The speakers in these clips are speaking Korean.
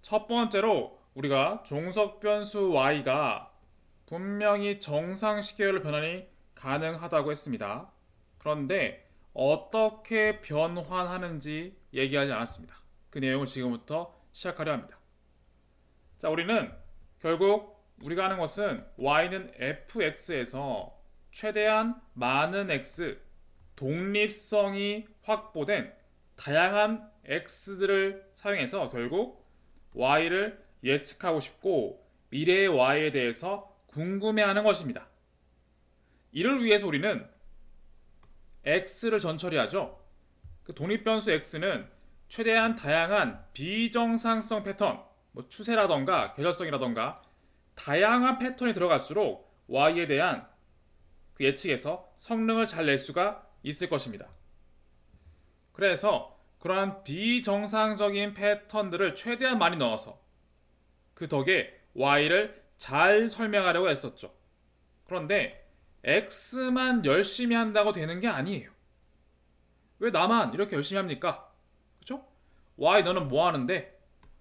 첫 번째로 우리가 종속 변수 y가 분명히 정상시계열로 변환이 가능하다고 했습니다. 그런데 어떻게 변환하는지 얘기하지 않았습니다. 그 내용을 지금부터 시작하려 합니다. 자, 우리는 결국 우리가 하는 것은 y는 fx에서 최대한 많은 x, 독립성이 확보된 다양한 x들을 사용해서 결국 y를 예측하고 싶고 미래의 y에 대해서 궁금해하는 것입니다. 이를 위해서 우리는 x를 전처리하죠. 그 독립변수 x는 최대한 다양한 비정상성 패턴, 뭐 추세라던가 계절성이라던가 다양한 패턴이 들어갈수록 y에 대한 그 예측에서 성능을 잘 낼 수가 있을 것입니다. 그래서 그러한 비정상적인 패턴들을 최대한 많이 넣어서 그 덕에 y를 잘 설명하려고 했었죠. 그런데 x만 열심히 한다고 되는 게 아니에요. 왜 나만 이렇게 열심히 합니까? 그렇죠? y 너는 뭐 하는데?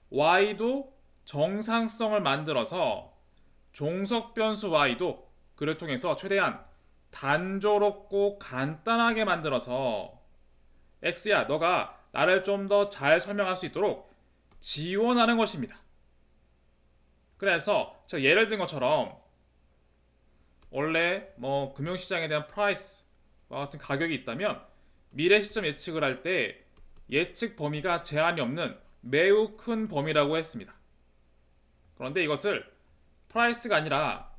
y도 정상성을 만들어서 종속 변수 y도 그를 통해서 최대한 단조롭고 간단하게 만들어서 x야 너가 나를 좀 더 잘 설명할 수 있도록 지원하는 것입니다. 그래서 제가 예를 든 것처럼 원래 뭐 금융시장에 대한 프라이스와 같은 가격이 있다면 미래 시점 예측을 할 때 예측 범위가 제한이 없는 매우 큰 범위라고 했습니다. 그런데 이것을 프라이스가 아니라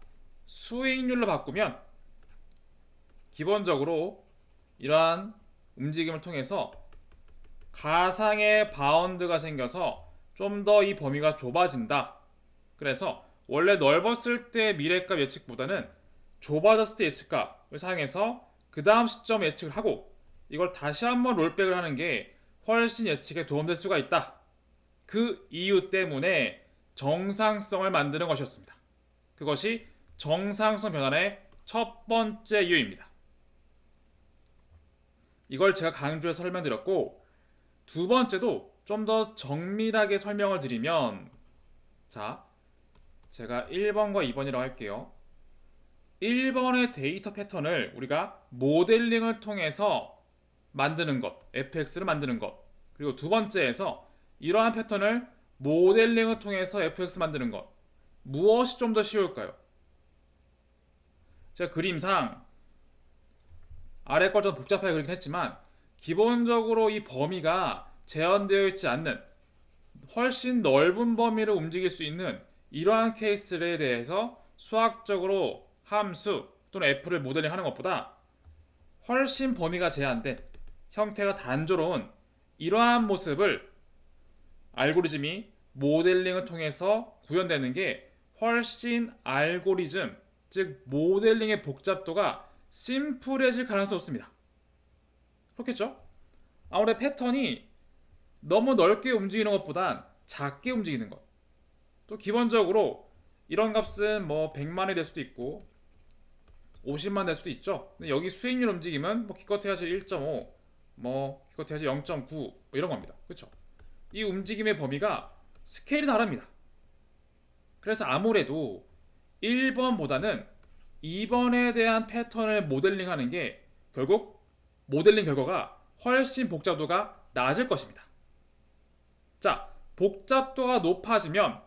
수익률로 바꾸면 기본적으로 이러한 움직임을 통해서 가상의 바운드가 생겨서 좀 더 이 범위가 좁아진다. 그래서 원래 넓었을 때 미래값 예측보다는 좁아졌을 때 예측값을 사용해서 그 다음 시점 예측을 하고 이걸 다시 한번 롤백을 하는 게 훨씬 예측에 도움될 수가 있다. 그 이유 때문에 정상성을 만드는 것이었습니다. 그것이 정상성 변환의 첫 번째 이유입니다. 이걸 제가 강조해서 설명드렸고 두 번째도 좀 더 정밀하게 설명을 드리면 자, 제가 1번과 2번이라고 할게요. 1번의 데이터 패턴을 우리가 모델링을 통해서 만드는 것, fx를 만드는 것. 그리고 두 번째에서 이러한 패턴을 모델링을 통해서 fx 만드는 것. 무엇이 좀 더 쉬울까요? 제가 그림상 아래 걸 좀 복잡하게 그리긴 했지만 기본적으로 이 범위가 제한되어 있지 않는 훨씬 넓은 범위를 움직일 수 있는 이러한 케이스에 대해서 수학적으로 함수 또는 f를 모델링하는 것보다 훨씬 범위가 제한된 형태가 단조로운 이러한 모습을 알고리즘이 모델링을 통해서 구현되는 게 훨씬 알고리즘, 즉 모델링의 복잡도가 심플해질 가능성이 높습니다. 그렇겠죠? 아무래도 패턴이 너무 넓게 움직이는 것보단 작게 움직이는 것. 또 기본적으로 이런 값은 뭐 100만이 될 수도 있고 50만 될 수도 있죠. 근데 여기 수익률 움직임은 뭐 기껏해야지 1.5, 뭐 기껏해야지 0.9 뭐 이런 겁니다. 그렇죠? 이 움직임의 범위가 스케일이 다릅니다. 그래서 아무래도 1번보다는 2번에 대한 패턴을 모델링하는 게 결국 모델링 결과가 훨씬 복잡도가 낮을 것입니다. 자, 복잡도가 높아지면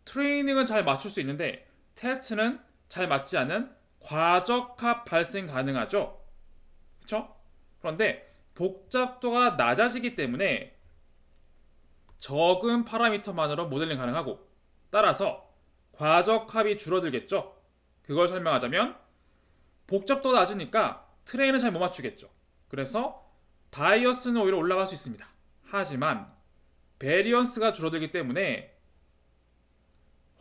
트레이닝은 잘 맞출 수 있는데 테스트는 잘 맞지 않는 과적합 발생 가능하죠. 그렇죠? 그런데 복잡도가 낮아지기 때문에 적은 파라미터만으로 모델링 가능하고 따라서 과적합이 줄어들겠죠. 그걸 설명하자면 복잡도가 낮으니까 트레이는 잘 못 맞추겠죠. 그래서 바이어스는 오히려 올라갈 수 있습니다. 하지만 베리언스가 줄어들기 때문에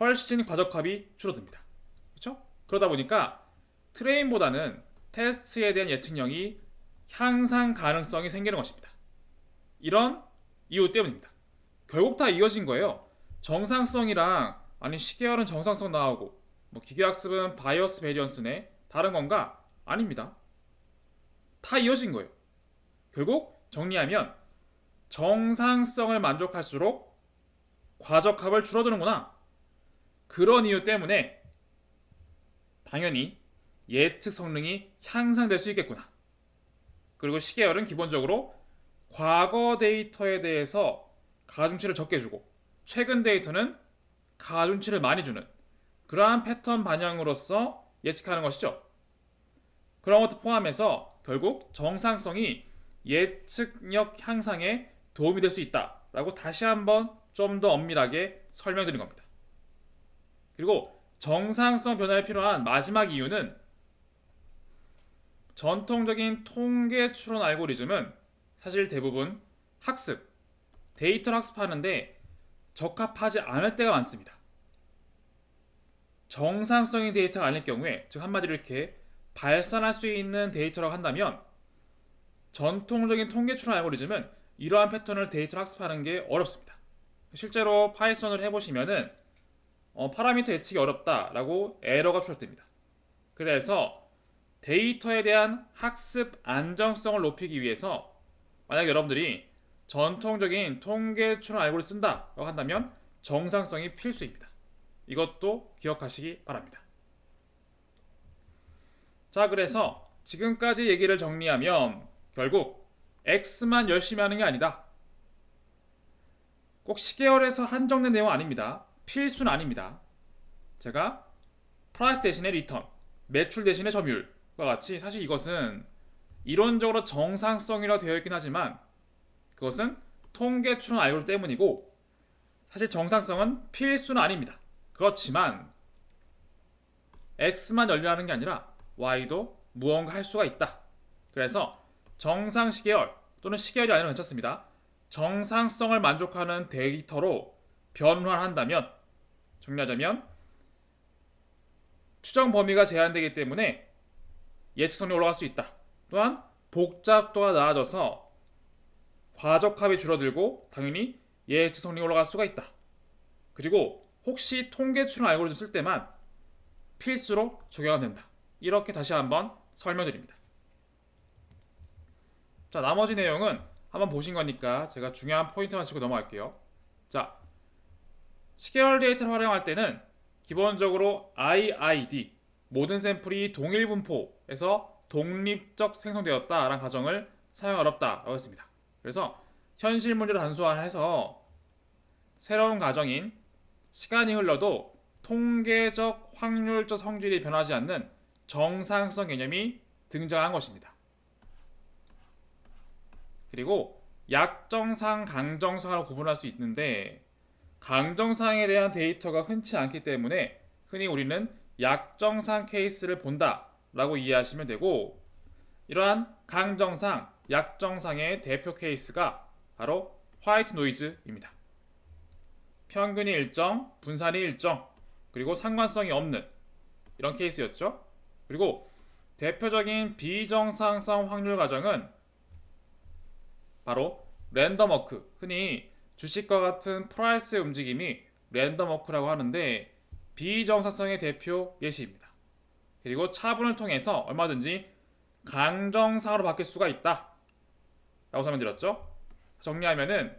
훨씬 과적합이 줄어듭니다. 그렇죠? 그러다 보니까 트레인보다는 테스트에 대한 예측력이 향상 가능성이 생기는 것입니다. 이런 이유 때문입니다. 결국 다 이어진 거예요. 정상성이랑 아니 시계열은 정상성 나오고 뭐 기계학습은 바이어스 베리언스네 다른 건가? 아닙니다. 다 이어진 거예요. 결국 정리하면 정상성을 만족할수록 과적합을 줄어드는구나. 그런 이유 때문에 당연히 예측 성능이 향상될 수 있겠구나. 그리고 시계열은 기본적으로 과거 데이터에 대해서 가중치를 적게 주고 최근 데이터는 가중치를 많이 주는 그러한 패턴 반영으로서 예측하는 것이죠. 그런 것도 포함해서 결국 정상성이 예측력 향상에 도움이 될 수 있다라고 다시 한번 좀 더 엄밀하게 설명드린 겁니다. 그리고 정상성 변화에 필요한 마지막 이유는 전통적인 통계 추론 알고리즘은 사실 대부분 학습, 데이터를 학습하는데 적합하지 않을 때가 많습니다. 정상성인 데이터가 아닐 경우에, 즉 한마디로 이렇게 발산할 수 있는 데이터라고 한다면 전통적인 통계 추론 알고리즘은 이러한 패턴을 데이터로 학습하는 게 어렵습니다. 실제로 파이썬을 해보시면은 파라미터 예측이 어렵다라고 에러가 출력됩니다. 그래서 데이터에 대한 학습 안정성을 높이기 위해서 만약 여러분들이 전통적인 통계 추론 알고리즘을 쓴다고 한다면 정상성이 필수입니다. 이것도 기억하시기 바랍니다. 자, 그래서 지금까지 얘기를 정리하면 결국 X만 열심히 하는 게 아니다. 꼭 시계열에서 한정된 내용 아닙니다. 필수는 아닙니다. 제가 프라이스 대신에 리턴, 매출 대신에 점유율과 같이 사실 이것은 이론적으로 정상성이라 되어 있긴 하지만 그것은 통계 추론 알고리즘 때문이고 사실 정상성은 필수는 아닙니다. 그렇지만 X만 열려하는 게 아니라 Y도 무언가 할 수가 있다. 그래서 정상 시계열 또는 시계열이 아니라 괜찮습니다. 정상성을 만족하는 데이터로 변환한다면 정리하자면 추정 범위가 제한되기 때문에 예측성이 올라갈 수 있다. 또한 복잡도가 낮아져서 과적합이 줄어들고 당연히 예측성이 올라갈 수가 있다. 그리고 혹시 통계 추론 알고리즘 쓸 때만 필수로 적용이 된다. 이렇게 다시 한번 설명드립니다. 자, 나머지 내용은 한번 보신 거니까 제가 중요한 포인트만 짚고 넘어갈게요. 자, 시계열 데이터를 활용할 때는 기본적으로 IID, 모든 샘플이 동일 분포에서 독립적 생성되었다라는 가정을 사용할 없다라고 했습니다. 그래서 현실 문제를 단순화해서 새로운 가정인 시간이 흘러도 통계적 확률적 성질이 변하지 않는 정상성 개념이 등장한 것입니다. 그리고 약정상, 강정상으로 구분할 수 있는데 강정상에 대한 데이터가 흔치 않기 때문에 흔히 우리는 약정상 케이스를 본다라고 이해하시면 되고 이러한 강정상, 약정상의 대표 케이스가 바로 화이트 노이즈입니다. 평균이 일정, 분산이 일정, 그리고 상관성이 없는 이런 케이스였죠. 그리고 대표적인 비정상성 확률 가정은 바로 랜덤 워크, 흔히 주식과 같은 프라이스의 움직임이 랜덤 워크라고 하는데 비정상성의 대표 예시입니다. 그리고 차분을 통해서 얼마든지 강정상으로 바뀔 수가 있다 라고 설명드렸죠. 정리하면은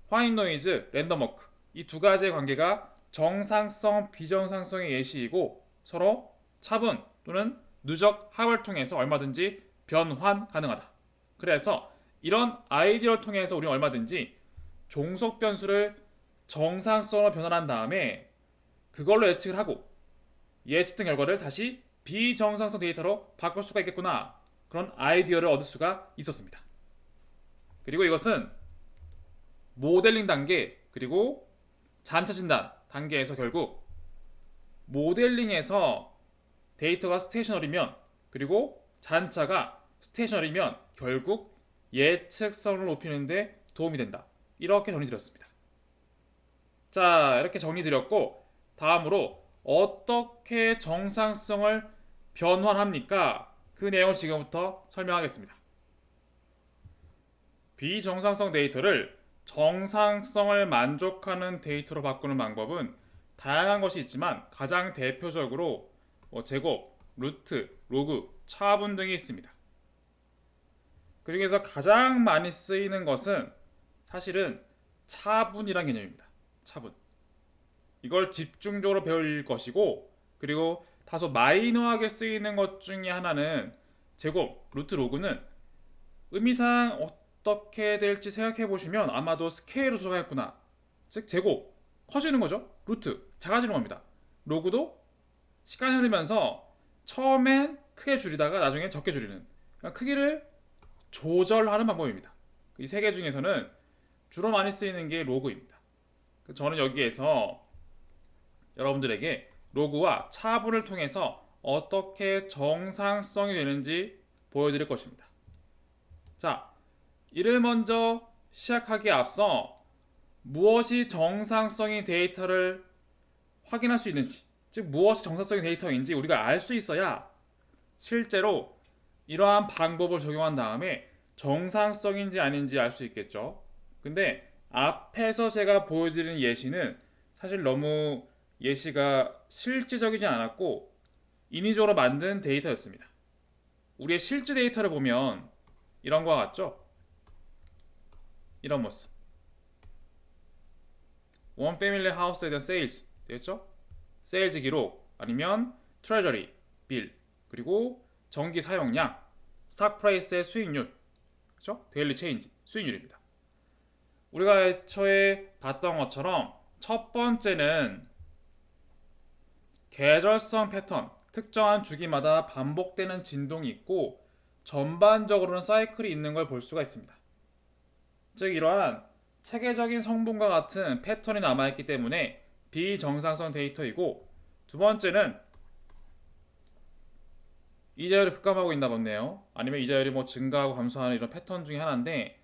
화이트 노이즈, 랜덤 워크 이 두 가지의 관계가 정상성, 비정상성의 예시이고 서로 차분 또는 누적 합을 통해서 얼마든지 변환 가능하다. 그래서 이런 아이디어를 통해서 우리는 얼마든지 종속 변수를 정상성으로 변환한 다음에 그걸로 예측을 하고 예측된 결과를 다시 비정상성 데이터로 바꿀 수가 있겠구나. 그런 아이디어를 얻을 수가 있었습니다. 그리고 이것은 모델링 단계 그리고 잔차 진단 단계에서 결국 모델링에서 데이터가 스테이셔너리면 그리고 잔차가 스테이셔너리면 결국 예측성을 높이는 데 도움이 된다. 이렇게 정리드렸습니다. 자, 이렇게 정리드렸고 다음으로 어떻게 정상성을 변환합니까? 그 내용을 지금부터 설명하겠습니다. 비정상성 데이터를 정상성을 만족하는 데이터로 바꾸는 방법은 다양한 것이 있지만 가장 대표적으로 제곱, 루트, 로그, 차분 등이 있습니다. 그 중에서 가장 많이 쓰이는 것은 사실은 차분이란 개념입니다. 차분. 이걸 집중적으로 배울 것이고, 그리고 다소 마이너하게 쓰이는 것 중에 하나는 제곱, 루트 로그는 의미상 어떻게 될지 생각해 보시면 아마도 스케일로 조정했구나. 즉 제곱 커지는 거죠. 루트 작아지는 겁니다. 로그도 시간이 흐르면서 처음엔 크게 줄이다가 나중에 적게 줄이는, 그러니까 크기를 조절하는 방법입니다. 이 세 개 중에서는 주로 많이 쓰이는 게 로그입니다. 저는 여기에서 여러분들에게 로그와 차분을 통해서 어떻게 정상성이 되는지 보여드릴 것입니다. 자, 이를 먼저 시작하기에 앞서 무엇이 정상성인 데이터를 확인할 수 있는지, 즉 무엇이 정상성인 데이터인지 우리가 알 수 있어야 실제로 이러한 방법을 적용한 다음에 정상성인지 아닌지 알 수 있겠죠. 근데 앞에서 제가 보여드린 예시는 사실 너무 예시가 실질적이지 않았고 인위적으로 만든 데이터였습니다. 우리의 실제 데이터를 보면 이런 거와 같죠? 이런 모습. 원 패밀리 하우스에 대한 세일즈 되겠죠? 세일즈 기록 아니면 트레저리 빌, 그리고 전기 사용량, 스탁 프라이스의 수익률, 그렇죠? 데일리 체인지 수익률입니다. 우리가 애초에 봤던 것처럼 첫 번째는 계절성 패턴, 특정한 주기마다 반복되는 진동이 있고 전반적으로는 사이클이 있는 걸 볼 수가 있습니다. 즉 이러한 체계적인 성분과 같은 패턴이 남아있기 때문에 비정상성 데이터이고, 두 번째는 이자율이 급감하고 있나 보네요. 아니면 이자율이 뭐 증가하고 감소하는 이런 패턴 중에 하나인데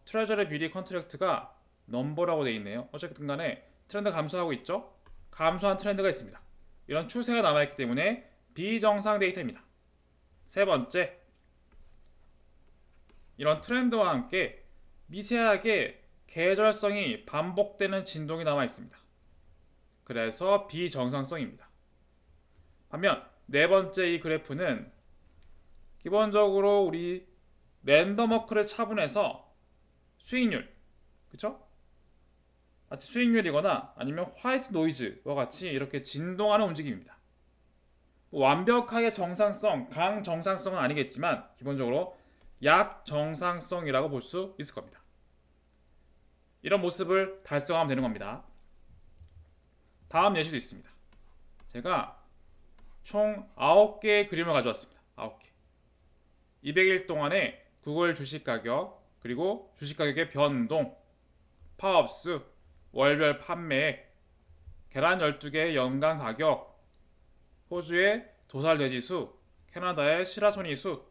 트레저리 비리 컨트랙트가 넘버라고 되어 있네요. 어쨌든 간에 트렌드 감소하고 있죠. 감소한 트렌드가 있습니다. 이런 추세가 남아있기 때문에 비정상 데이터입니다. 세 번째, 이런 트렌드와 함께 미세하게 계절성이 반복되는 진동이 남아 있습니다. 그래서 비정상성입니다. 반면 네 번째 이 그래프는 기본적으로 우리 랜덤워크를 차분해서 수익률, 그쵸? 마치 수익률이거나 아니면 화이트 노이즈와 같이 이렇게 진동하는 움직임입니다. 완벽하게 정상성, 강정상성은 아니겠지만 기본적으로 약정상성이라고 볼 수 있을 겁니다. 이런 모습을 달성하면 되는 겁니다. 다음 예시도 있습니다. 제가 총 9개의 그림을 가져왔습니다. 9개. 200일 동안의 구글 주식 가격, 그리고 주식 가격의 변동, 파업수, 월별 판매액, 계란 12개의 연간 가격, 호주의 도살돼지수, 캐나다의 시라소니수,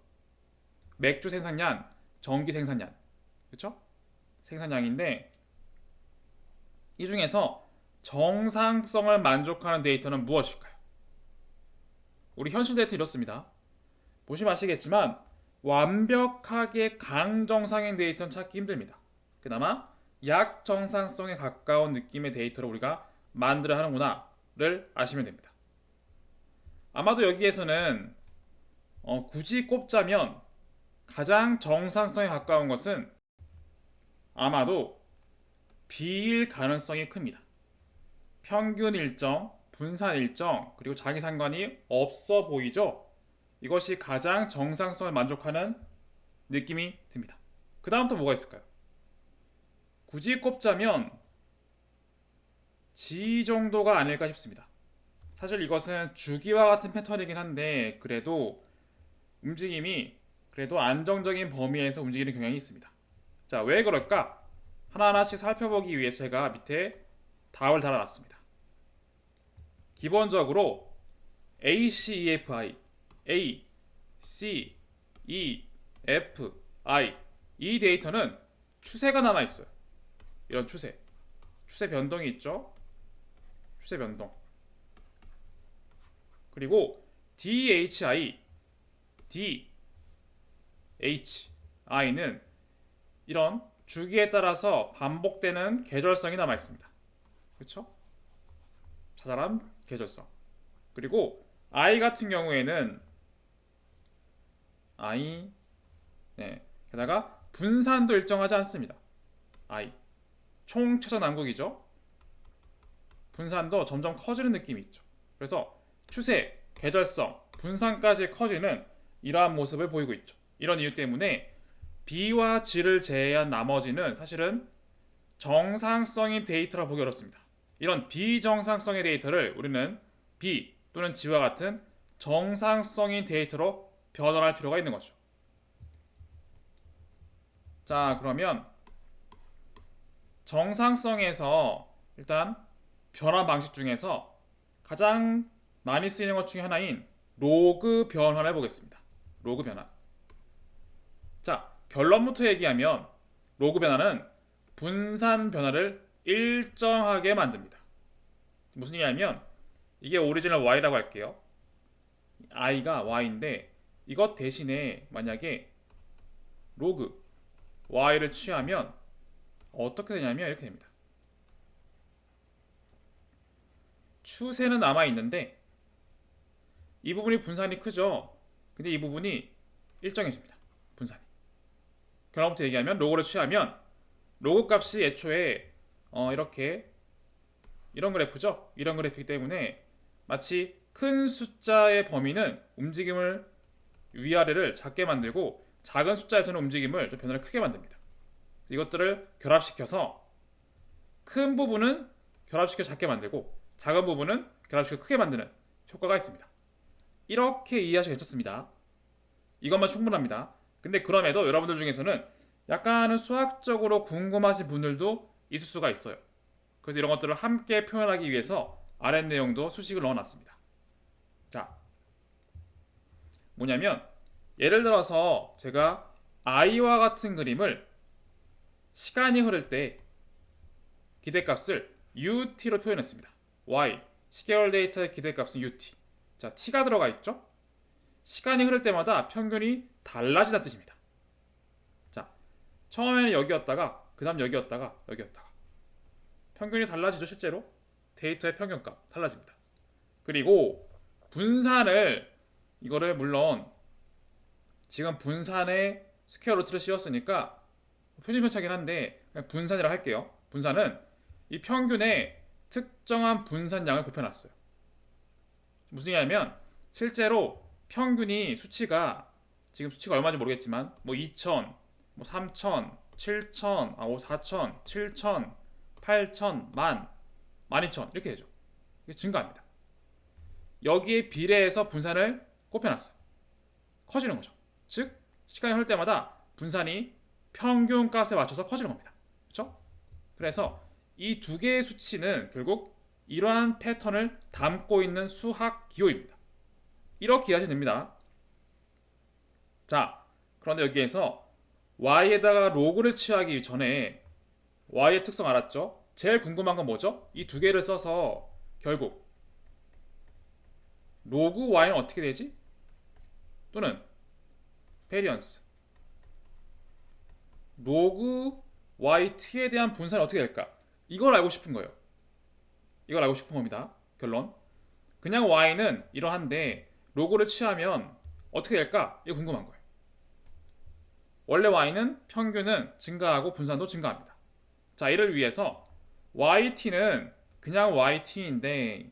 맥주 생산량, 전기 생산량, 그렇죠? 생산량인데 이 중에서 정상성을 만족하는 데이터는 무엇일까요? 우리 현실 데이터 이렇습니다. 보시면 아시겠지만 완벽하게 강정상인 데이터는 찾기 힘듭니다. 그나마 약정상성에 가까운 느낌의 데이터를 우리가 만들어야 하는구나를 아시면 됩니다. 아마도 여기에서는 굳이 꼽자면 가장 정상성에 가까운 것은 아마도 B일 가능성이 큽니다. 평균 일정, 분산 일정, 그리고 자기 상관이 없어 보이죠? 이것이 가장 정상성을 만족하는 느낌이 듭니다. 그 다음부터 뭐가 있을까요? 굳이 꼽자면 G 정도가 아닐까 싶습니다. 사실 이것은 주기와 같은 패턴이긴 한데 그래도 움직임이 그래도 안정적인 범위에서 움직이는 경향이 있습니다. 자, 왜 그럴까? 하나하나씩 살펴보기 위해 제가 밑에 답을 달아놨습니다. 기본적으로 ACEFI, A, C, E, F, I 이 데이터는 추세가 남아있어요. 이런 추세 변동이 있죠. 추세 변동. 그리고 DHI, D, H, I는 이런 주기에 따라서 반복되는 계절성이 남아 있습니다. 그렇죠? 자잘한 계절성. 그리고 I 같은 경우에는 I, 네, 게다가 분산도 일정하지 않습니다. I. 총체전왕국이죠. 분산도 점점 커지는 느낌이 있죠. 그래서 추세, 계절성, 분산까지 커지는 이러한 모습을 보이고 있죠. 이런 이유 때문에 B와 G를 제외한 나머지는 사실은 정상성인 데이터라 보기 어렵습니다. 이런 비정상성의 데이터를 우리는 B 또는 G와 같은 정상성인 데이터로 변환할 필요가 있는 거죠. 자, 그러면 정상성에서 일단 변환 방식 중에서 가장 많이 쓰이는 것 중에 하나인 로그 변환을 해보겠습니다. 로그 변환. 자, 결론부터 얘기하면 로그 변환은 분산 변화를 일정하게 만듭니다. 무슨 얘기냐면 이게 오리지널 y라고 할게요. i가 y인데 이것 대신에 만약에 로그 y를 취하면 어떻게 되냐면 이렇게 됩니다. 추세는 남아있는데 이 부분이 분산이 크죠. 근데 이 부분이 일정해집니다. 분산이. 결론부터 얘기하면 로그를 취하면 로그 값이 애초에 이렇게 이런 그래프죠. 이런 그래프이기 때문에 마치 큰 숫자의 범위는 움직임을 위아래를 작게 만들고 작은 숫자에서는 움직임을 좀 변화를 크게 만듭니다. 이것들을 결합시켜서 큰 부분은 결합시켜 작게 만들고 작은 부분은 결합시켜 크게 만드는 효과가 있습니다. 이렇게 이해하시면 괜찮습니다. 이것만 충분합니다. 근데 그럼에도 여러분들 중에서는 약간은 수학적으로 궁금하신 분들도 있을 수가 있어요. 그래서 이런 것들을 함께 표현하기 위해서 아래 내용도 수식을 넣어놨습니다. 자, 뭐냐면 예를 들어서 제가 i와 같은 그림을 시간이 흐를 때 기대값을 ut로 표현했습니다. y, 시계열 데이터의 기대값은 ut. 자, t가 들어가 있죠? 시간이 흐를 때마다 평균이 달라지다는 뜻입니다. 자, 처음에는 여기였다가 그 다음 여기였다가 여기였다가 평균이 달라지죠. 실제로 데이터의 평균값 달라집니다. 그리고 분산을 이거를 물론 지금 분산에 스퀘어 루트를 씌웠으니까 표준편차긴 한데 그냥 분산이라고 할게요. 분산은 이 평균에 특정한 분산량을 곱해놨어요. 무슨 얘기냐면 실제로 평균이 수치가 지금 수치가 얼마인지 모르겠지만 뭐 2000, 뭐 3000, 7000, 4000, 7000, 8000, 10,000, 12000 이렇게 되죠. 이게 증가합니다. 여기에 비례해서 분산을 곱해놨어요. 커지는 거죠. 즉 시간이 흐를 때마다 분산이 평균 값에 맞춰서 커지는 겁니다. 그렇죠? 그래서 이 두 개의 수치는 결국 이러한 패턴을 담고 있는 수학 기호입니다. 이렇게 이해하시면 됩니다. 자, 그런데 여기에서 y에다가 로그를 취하기 전에 y의 특성 알았죠? 제일 궁금한 건 뭐죠? 이 두 개를 써서 결국 로그 y는 어떻게 되지? 또는 베리언스 로그 yt에 대한 분산이 어떻게 될까? 이걸 알고 싶은 거예요. 이걸 알고 싶은 겁니다. 결론. 그냥 y는 이러한데 로그를 취하면 어떻게 될까? 이거 궁금한 거예요. 원래 y는 평균은 증가하고 분산도 증가합니다. 자, 이를 위해서 yt는 그냥 yt인데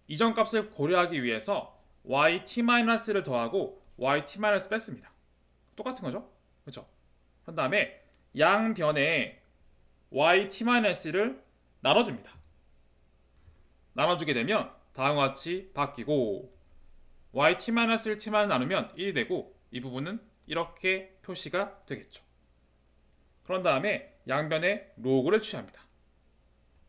이전 값을 고려하기 위해서 yt-를 더하고 yt- 뺐습니다. 똑같은 거죠? 그렇죠? 그 다음에 양변에 yt-를 나눠줍니다. 나눠주게 되면 다음과 같이 바뀌고 yt-를 t만 나누면 1이 되고 이 부분은 이렇게 표시가 되겠죠. 그런 다음에 양변에 로그를 취합니다.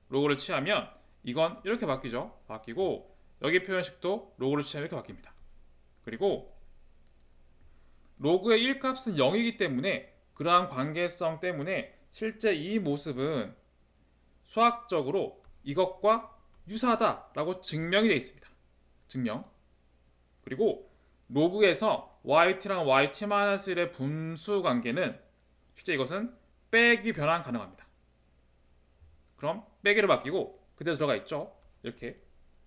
로그를 취하면 이건 이렇게 바뀌죠. 바뀌고 여기 표현식도 로그를 취하면 이렇게 바뀝니다. 그리고 로그의 1값은 0이기 때문에 그러한 관계성 때문에 실제 이 모습은 수학적으로 이것과 유사하다라고 증명이 되어 있습니다. 증명. 그리고 로그에서 yt랑 yt-1의 분수 관계는 실제 이것은 빼기 변환 가능합니다. 그럼 빼기로 바뀌고 그대로 들어가 있죠. 이렇게.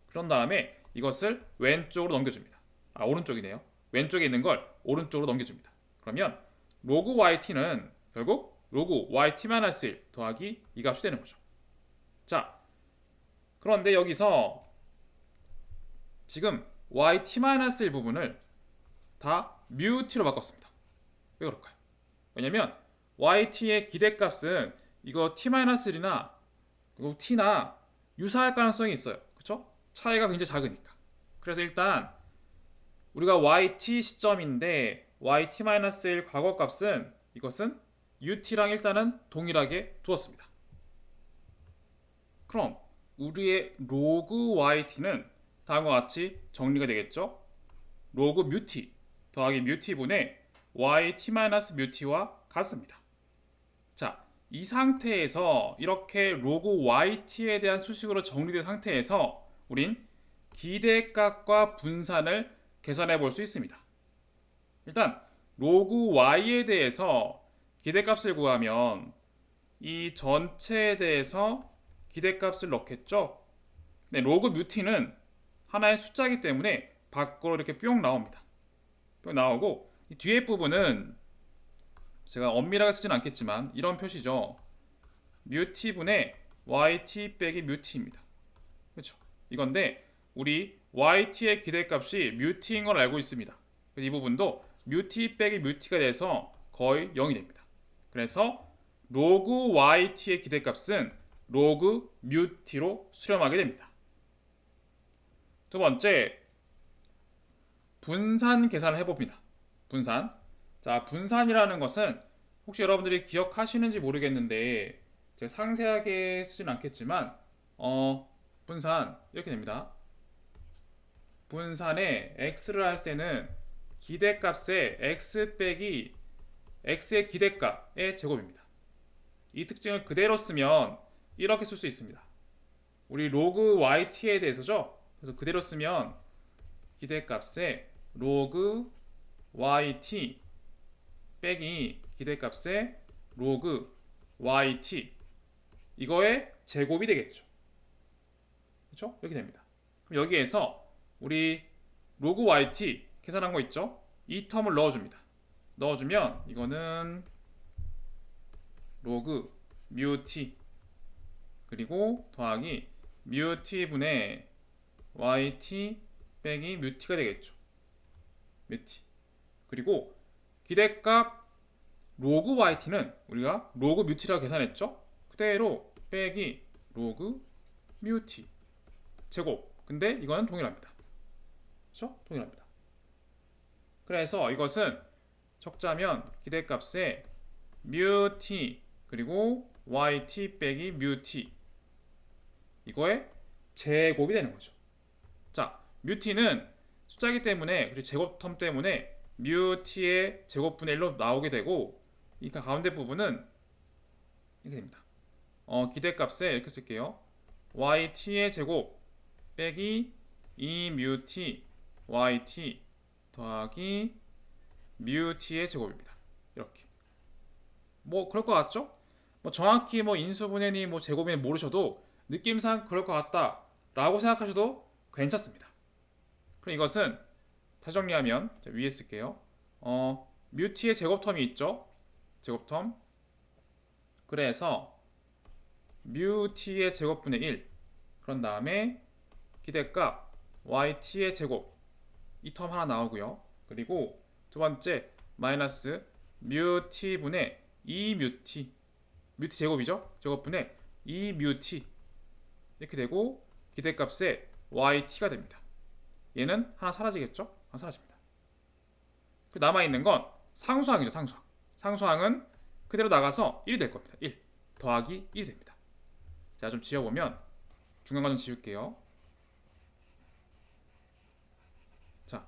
그런 다음에 이것을 왼쪽으로 넘겨줍니다. 오른쪽이네요. 왼쪽에 있는 걸 오른쪽으로 넘겨줍니다. 그러면 로그 yt는 결국 로그 yt-1 더하기 이 값이 되는 거죠. 자, 그런데 여기서 지금 yt-1 부분을 다 뮤t로 바꿨습니다. 왜 그럴까요? 왜냐면 yt의 기대값은 이거 t-1이나 그리고 t나 유사할 가능성이 있어요. 그렇죠? 차이가 굉장히 작으니까. 그래서 일단 우리가 yt 시점인데 yt-1 과거값은 이것은 ut랑 일단은 동일하게 두었습니다. 그럼 우리의 로그 yt는 다음과 같이 정리가 되겠죠? 로그 뮤t 더하기 뮤t분의 yt-뮤t와 같습니다. 자, 이 상태에서 이렇게 로그 yt에 대한 수식으로 정리된 상태에서 우린 기대값과 분산을 계산해 볼 수 있습니다. 일단 로그 y에 대해서 기대값을 구하면 이 전체에 대해서 기대값을 넣겠죠. 네, 로그 뮤t는 하나의 숫자이기 때문에 밖으로 이렇게 뿅 나옵니다. 뿅 나오고 이 뒤에 부분은 제가 엄밀하게 쓰진 않겠지만 이런 표시죠. 뮤t분의 yt 빼기 뮤t입니다. 그렇죠? 이건데 우리 yt의 기대값이 뮤t인 걸 알고 있습니다. 이 부분도 뮤t 빼기 뮤t가 돼서 거의 0이 됩니다. 그래서 로그 yt의 기대값은 로그 뮤t로 수렴하게 됩니다. 두 번째, 분산 계산을 해봅니다. 분산. 자, 분산이라는 것은 혹시 여러분들이 기억하시는지 모르겠는데 제가 상세하게 쓰진 않겠지만 분산 이렇게 됩니다. 분산에 x를 할 때는 기대값의 x 빼기 x의 기대값의 제곱입니다. 이 특징을 그대로 쓰면 이렇게 쓸 수 있습니다. 우리 로그 yt에 대해서죠. 그래서 그대로 쓰면 기대값의 로그 yt 빼기 기대값의 로그 yt 이거의 제곱이 되겠죠. 그렇죠? 이렇게 됩니다. 그럼 여기에서 우리 로그 yt 계산한 거 있죠? 이 텀을 넣어줍니다. 넣어주면 이거는 로그 뮤t 그리고 더하기 뮤t분의 yt 빼기 뮤t가 되겠죠. 뮤t 그리고 기대값 로그 yt는 우리가 로그 뮤t라고 계산했죠? 그대로 빼기 로그 뮤t 제곱. 근데 이거는 동일합니다. 그렇죠? 동일합니다. 그래서 이것은 적자면 기대값의 뮤t 그리고 yt 빼기 뮤t 이거의 제곱이 되는 거죠. 자, 뮤t는 숫자이기 때문에 그리고 제곱 텀 때문에 뮤t의 제곱분의 1로 나오게 되고 이 가운데 부분은 이렇게 됩니다. 기대값에 이렇게 쓸게요. yt의 제곱 빼기 2뮤t yt 더하기 뮤t의 제곱입니다. 이렇게. 뭐 그럴 것 같죠? 뭐 정확히 뭐 인수분해니 뭐 제곱이니 모르셔도 느낌상 그럴 것 같다 라고 생각하셔도 괜찮습니다. 그럼 이것은 다시 정리하면 위에 쓸게요. 뮤t의 제곱텀이 있죠? 제곱텀. 그래서 뮤t의 제곱분의 1 그런 다음에 기대값 yt의 제곱 이 텀 하나 나오고요. 그리고 두 번째 마이너스 뮤t분의 2뮤t 뮤t 제곱이죠? 제곱분의 2뮤t 이렇게 되고 기대값의 yt가 됩니다. 얘는 하나 사라지겠죠? 하나 사라집니다. 남아있는 건 상수항이죠. 상수항. 상수항은 그대로 나가서 1이 될 겁니다. 1 더하기 1이 됩니다. 자, 좀 지워보면 중간과 좀 지울게요. 자,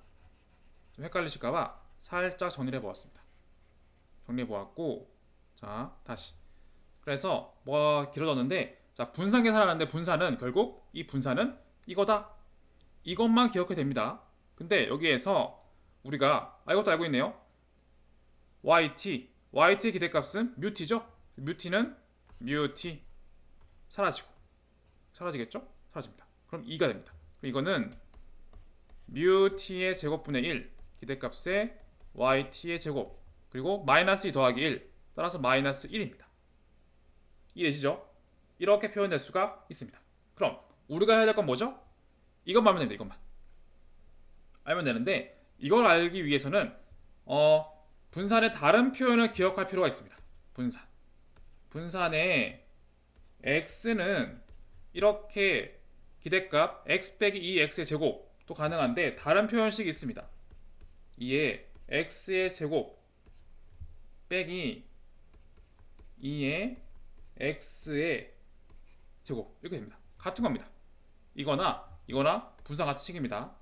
좀 헷갈리실까봐 살짝 정리를 해보았습니다. 정리해보았고 자, 다시. 그래서 뭐가 길어졌는데 자, 분산 계산하는데 분산은 결국 이 분산은 이거다. 이것만 기억해도 됩니다. 근데 여기에서 우리가 이것도 알고 있네요. yt의 기대값은 뮤t죠? 뮤t는 뮤t 사라지겠죠? 사라집니다. 그럼 2가 됩니다. 그럼 이거는 뮤t의 제곱분의 1 기대값의 yt의 제곱 그리고 마이너스 2 더하기 1 따라서 마이너스 1입니다. 이해되시죠? 이렇게 표현될 수가 있습니다. 그럼 우리가 해야 될 건 뭐죠? 이것만 알면 됩니다. 이것만 알면 되는데, 이걸 알기 위해서는 분산의 다른 표현을 기억할 필요가 있습니다. 분산의 x는 이렇게 기대값 x 빼기 2x의 제곱도 가능한데, 다른 표현식이 있습니다. 이에 x의 제곱 빼기 2의 x의 제곱 이렇게 됩니다. 같은 겁니다. 이거나 분산 같은 식입니다.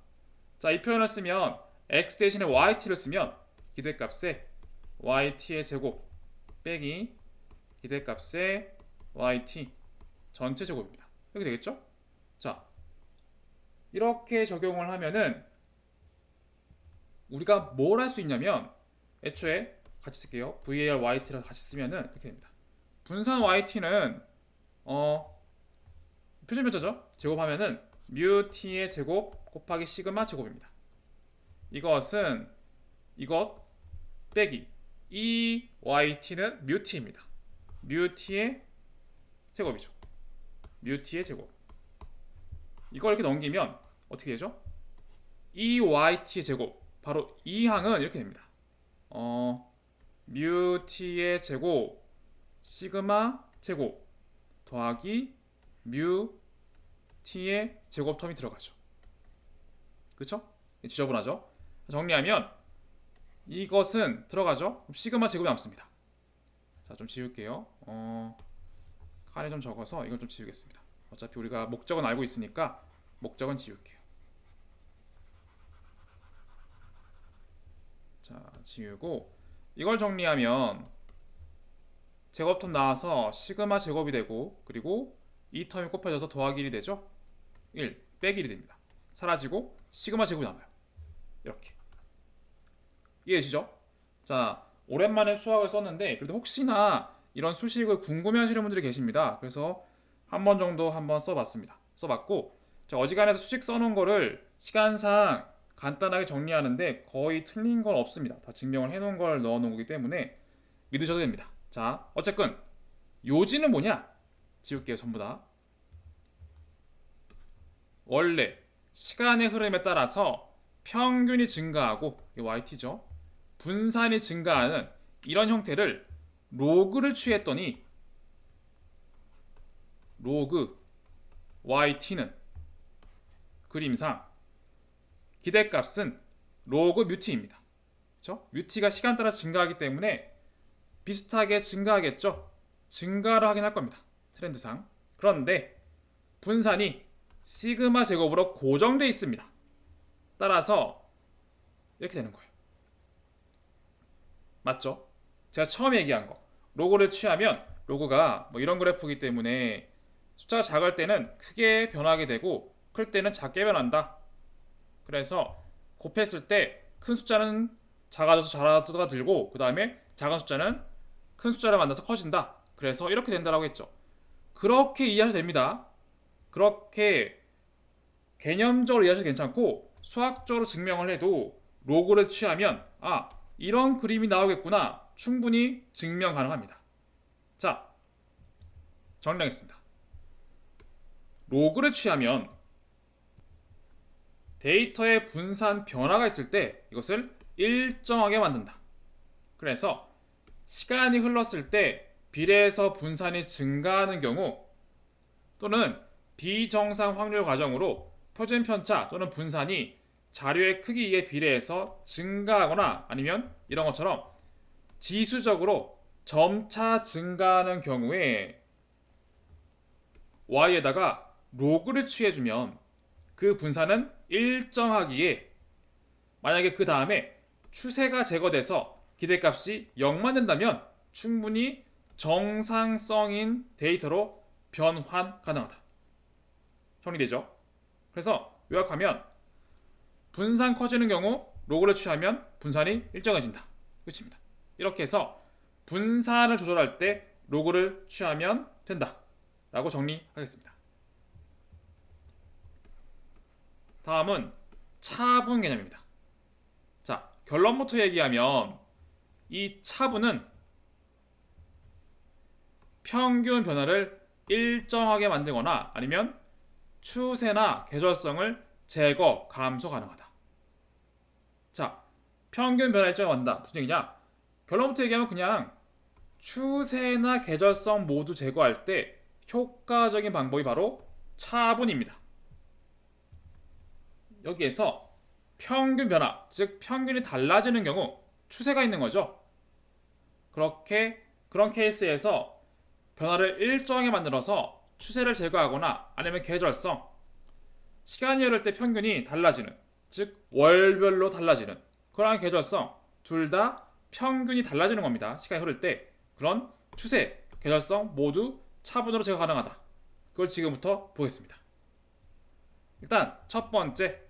자, 이 표현을 쓰면 x 대신에 yt를 쓰면 기대값의 yt의 제곱 빼기 기대값의 yt 전체 제곱입니다. 이렇게 되겠죠? 자, 이렇게 적용을 하면은 우리가 뭘 할 수 있냐면, 애초에 같이 쓸게요. var yt를 같이 쓰면은 이렇게 됩니다. 분산 yt는 표준 변자죠. 제곱하면은 mu t의 제곱 곱하기 시그마 제곱입니다. 이것 빼기 이 yt는 mu t입니다. mu t의 제곱이죠. mu t의 제곱. 이걸 이렇게 넘기면 어떻게 되죠? 이 yt의 제곱, 바로 이 항은 이렇게 됩니다. mu t의 제곱 시그마 제곱 더하기 mu t의 제곱 텀이 들어가죠. 그쵸? 지저분하죠? 정리하면 이것은 들어가죠? 시그마 제곱이 남습니다. 자, 좀 지울게요. 칸에 좀 적어서 이걸 좀 지우겠습니다. 어차피 우리가 목적은 알고 있으니까 목적은 지울게요. 자, 지우고 이걸 정리하면 제곱텀 나와서 시그마 제곱이 되고, 그리고 이 텀이 곱해져서 더하기 1이 되죠? 1 빼기 1이 됩니다. 사라지고 시그마 제곱이 남아요. 이렇게. 이해되시죠? 자, 오랜만에 수학을 썼는데 그래도 혹시나 이런 수식을 궁금해하시는 분들이 계십니다. 그래서 한 번 정도 한번 써봤고, 어지간해서 수식 써놓은 거를 시간상 간단하게 정리하는데 거의 틀린 건 없습니다. 다 증명을 해놓은 걸 넣어놓은 거기 때문에 믿으셔도 됩니다. 자, 어쨌든 요지는 뭐냐? 지울게요. 전부 다. 원래 시간의 흐름에 따라서 평균이 증가하고, 이게 yt죠, 분산이 증가하는 이런 형태를 로그를 취했더니 로그 yt는 그림상 기대값은 로그 뮤t입니다. 그렇죠? 뮤t가 시간 따라 증가하기 때문에 비슷하게 증가하겠죠. 증가를 하긴 할 겁니다. 트렌드상. 그런데 분산이 시그마 제곱으로 고정되어 있습니다. 따라서 이렇게 되는 거예요. 맞죠? 제가 처음에 얘기한 거, 로그를 취하면 로그가 뭐 이런 그래프이기 때문에 숫자가 작을 때는 크게 변하게 되고 클 때는 작게 변한다. 그래서 곱했을 때 큰 숫자는 작아져서 작아져가 들고, 그 다음에 작은 숫자는 큰 숫자를 만나서 커진다. 그래서 이렇게 된다라고 했죠. 그렇게 이해하셔도 됩니다. 그렇게 개념적으로 이해하셔도 괜찮고, 수학적으로 증명을 해도 로그를 취하면 이런 그림이 나오겠구나, 충분히 증명 가능합니다. 자, 정리하겠습니다. 로그를 취하면 데이터의 분산 변화가 있을 때 이것을 일정하게 만든다. 그래서 시간이 흘렀을 때 비례해서 분산이 증가하는 경우, 또는 비정상 확률 과정으로 표준 편차 또는 분산이 자료의 크기에 비례해서 증가하거나, 아니면 이런 것처럼 지수적으로 점차 증가하는 경우에 y에다가 로그를 취해주면 그 분산은 일정하기에, 만약에 그 다음에 추세가 제거돼서 기대값이 0만 된다면 충분히 정상성인 데이터로 변환 가능하다. 정리되죠? 그래서 요약하면 분산 커지는 경우 로그를 취하면 분산이 일정해진다. 끝입니다. 이렇게 해서 분산을 조절할 때 로그를 취하면 된다 라고 정리하겠습니다. 다음은 차분 개념입니다. 자, 결론부터 얘기하면 이 차분은 평균 변화를 일정하게 만들거나 아니면 추세나 계절성을 제거, 감소 가능하다. 자, 평균 변화 일정하게 만든다. 무슨 얘기냐? 결론부터 얘기하면 그냥 추세나 계절성 모두 제거할 때 효과적인 방법이 바로 차분입니다. 여기에서 평균 변화, 즉 평균이 달라지는 경우 추세가 있는 거죠. 그런 케이스에서 변화를 일정하게 만들어서 추세를 제거하거나 아니면 계절성, 시간이 흐를 때 평균이 달라지는, 즉 월별로 달라지는 그러한 계절성, 둘 다 평균이 달라지는 겁니다. 시간이 흐를 때 그런 추세, 계절성 모두 차분으로 제거 가능하다. 그걸 지금부터 보겠습니다. 일단 첫 번째,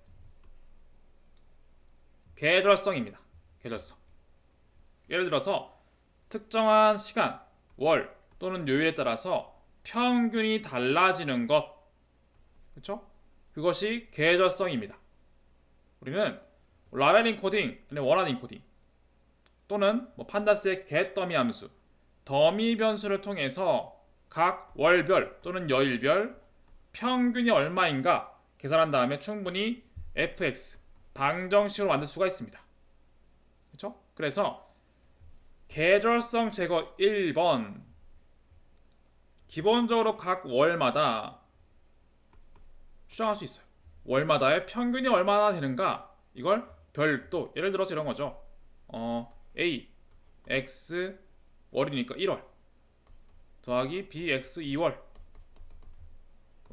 계절성입니다. 계절성. 예를 들어서 특정한 시간, 월 또는 요일에 따라서 평균이 달라지는 것, 그렇죠? 그것이 계절성입니다. 우리는 라벨 인코딩, 원하는 인코딩 또는 판다스의 get 더미 함수, 더미 변수를 통해서 각 월별 또는 여일별 평균이 얼마인가 계산한 다음에 충분히 fx 방정식으로 만들 수가 있습니다. 그렇죠? 그래서 계절성 제거 1번, 기본적으로 각 월마다 추정할 수 있어요. 월마다의 평균이 얼마나 되는가, 이걸 별도, 예를 들어서 이런 거죠. A, X 월이니까 1월 더하기 B, X 2월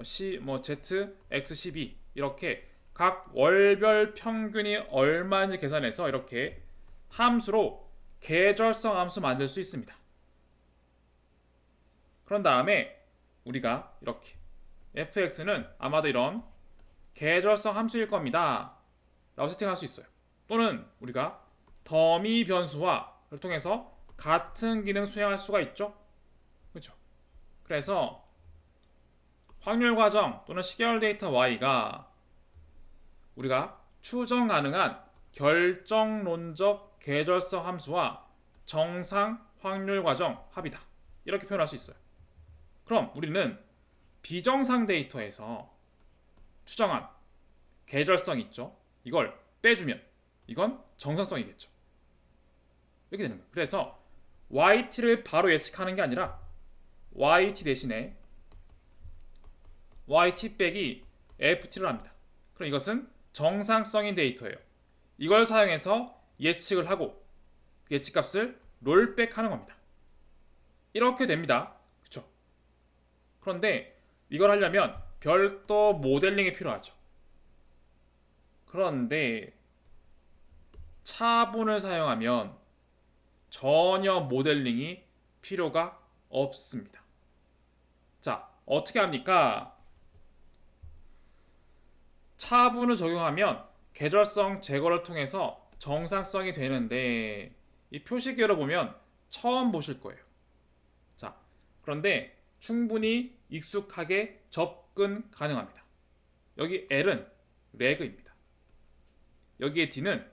Z, X 12 이렇게 각 월별 평균이 얼마인지 계산해서 이렇게 함수로 계절성 함수 만들 수 있습니다. 그런 다음에 우리가 이렇게 fx는 아마도 이런 계절성 함수일 겁니다 라고 세팅할 수 있어요. 또는 우리가 더미 변수화를 통해서 같은 기능 수행할 수가 있죠. 그렇죠? 그래서 확률 과정 또는 시계열 데이터 y가 우리가 추정 가능한 결정론적 계절성 함수와 정상 확률 과정 합이다. 이렇게 표현할 수 있어요. 그럼 우리는 비정상 데이터에서 추정한 계절성 있죠. 이걸 빼주면 이건 정상성이겠죠. 이렇게 되는 거예요. 그래서 yt를 바로 예측하는 게 아니라 yt 대신에 yt 빼기 ft를 합니다. 그럼 이것은 정상성인 데이터예요. 이걸 사용해서 예측을 하고 예측값을 롤백하는 겁니다. 이렇게 됩니다. 그렇죠? 그런데 이걸 하려면 별도 모델링이 필요하죠. 그런데 차분을 사용하면 전혀 모델링이 필요가 없습니다. 자, 어떻게 합니까? 차분을 적용하면 계절성 제거를 통해서 정상성이 되는데 이 표시계로 보면 처음 보실 거예요. 자, 그런데 충분히 익숙하게 접근 가능합니다. 여기 L은 레그입니다. 여기에 D는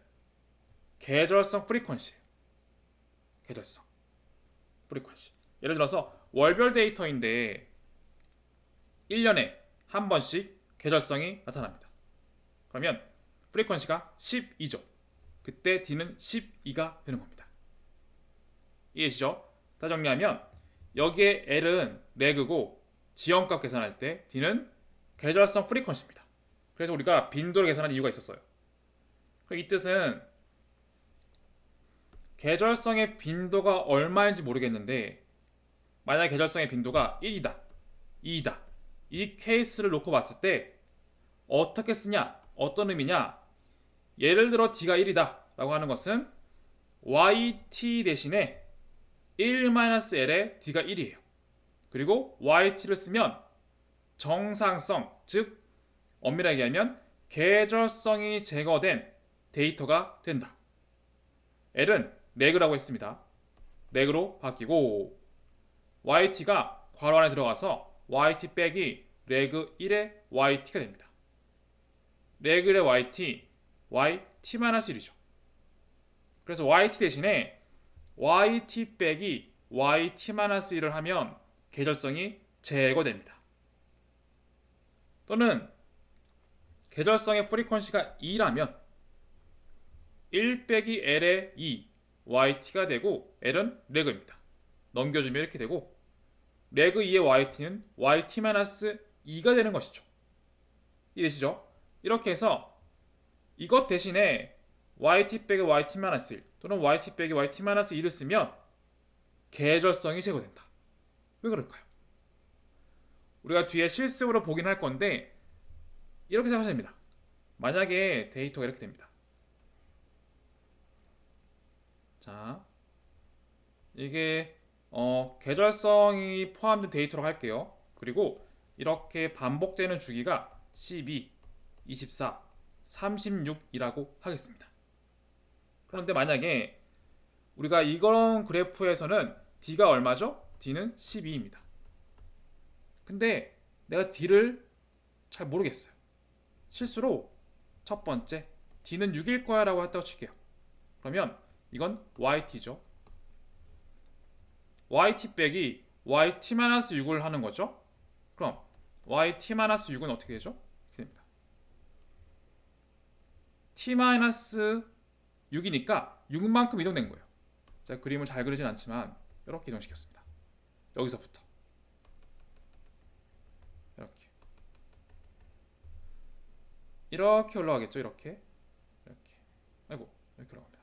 계절성 프리퀀시예요. 계절성 프리퀀시. 예를 들어서 월별 데이터인데 1년에 한 번씩 계절성이 나타납니다. 그러면 프리퀀시가 12죠. 그때 D는 12가 되는 겁니다. 이해되시죠? 다 정리하면 여기에 L은 레그고 지연값 계산할 때 D는 계절성 프리퀀시입니다. 그래서 우리가 빈도를 계산하는 이유가 있었어요. 이 뜻은 계절성의 빈도가 얼마인지 모르겠는데 만약 계절성의 빈도가 1이다, 2이다 이 케이스를 놓고 봤을 때 어떻게 쓰냐, 어떤 의미냐, 예를 들어 D가 1이다 라고 하는 것은 YT 대신에 1-L에 D가 1이에요. 그리고 YT를 쓰면 정상성, 즉 엄밀하게 하면 계절성이 제거된 데이터가 된다. L은 레그라고 했습니다. 레그로 바뀌고 YT가 괄호 안에 들어가서 YT 빼기 레그 1의 YT가 됩니다. 레그 1의 YT, YT-1이죠. 그래서 YT 대신에 YT 빼기 YT-1을 하면 계절성이 제거됩니다. 또는 계절성의 프리퀀시가 2라면 1 빼기 L의 2 YT가 되고 L은 레그입니다. 넘겨주면 이렇게 되고 레그 2의 YT는 YT-2가 되는 것이죠. 이해되시죠? 이렇게 해서 이것 대신에 YT 빼기 YT-1 또는 YT 빼기 YT-2를 쓰면 계절성이 제거된다. 왜 그럴까요? 우리가 뒤에 실습으로 보긴 할 건데 이렇게 생각하시면 됩니다. 만약에 데이터가 이렇게 됩니다. 자, 이게 계절성이 포함된 데이터로 할게요. 그리고 이렇게 반복되는 주기가 12, 24, 36이라고 하겠습니다. 그런데 만약에 우리가 이런 그래프에서는 D가 얼마죠? D는 12입니다. 근데 내가 D를 잘 모르겠어요. 실수로 첫 번째 D는 6일 거야 라고 했다고 칠게요. 그러면 이건 YT죠. YT 빼기 YT-6을 하는 거죠. 그럼 YT-6은 어떻게 되죠? 이렇게 됩니다. T-6이니까 6만큼 이동된 거예요. 제가 그림을 잘 그리진 않지만 이렇게 이동시켰습니다. 여기서부터 이렇게 올라가겠죠. 이렇게 아이고 이렇게 올라갑니다.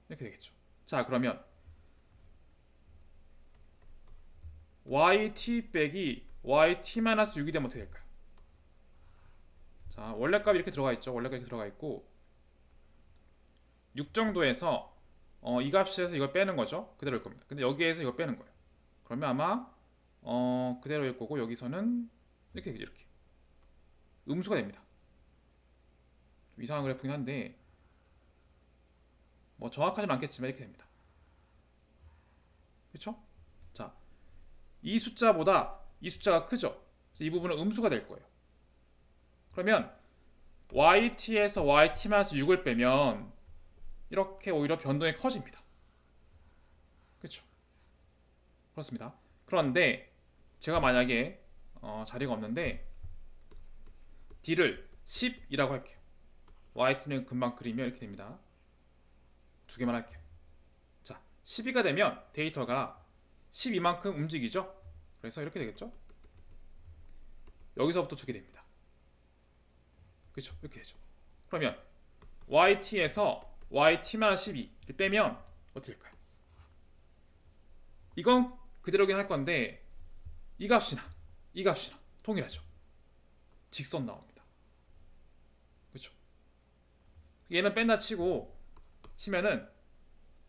이렇게 되겠죠. 자, 그러면 YT 빼기 YT-6이 되면 어떻게 될까요? 자, 원래 값이 이렇게 들어가 있죠. 원래 값이 들어가 있고 6 정도에서 이 값에서 이걸 빼는 거죠. 그대로일 겁니다. 근데 여기에서 이걸 빼는 거예요. 그러면 아마 그대로일 거고 여기서는 이렇게 음수가 됩니다. 좀 이상한 그래프긴 한데 뭐 정확하지는 않겠지만 이렇게 됩니다. 그렇죠? 자, 이 숫자보다 이 숫자가 크죠? 그래서 이 부분은 음수가 될 거예요. 그러면 YT에서 YT-6을 빼면 이렇게 오히려 변동이 커집니다. 그렇죠? 그렇습니다. 그런데 제가 만약에 자리가 없는데 D를 10이라고 할게요. YT는 금방 그리면 이렇게 됩니다. 두 개만 할게요. 자, 12가 되면 데이터가 12만큼 움직이죠? 그래서 이렇게 되겠죠? 여기서부터 주게 됩니다. 그렇죠? 이렇게 되죠. 그러면 YT에서 YT-12를 빼면 어떻게 될까요? 이건 그대로긴 할 건데 이 값이나 통일하죠. 직선 나옵니다. 그렇죠? 얘는 뺀다 치면은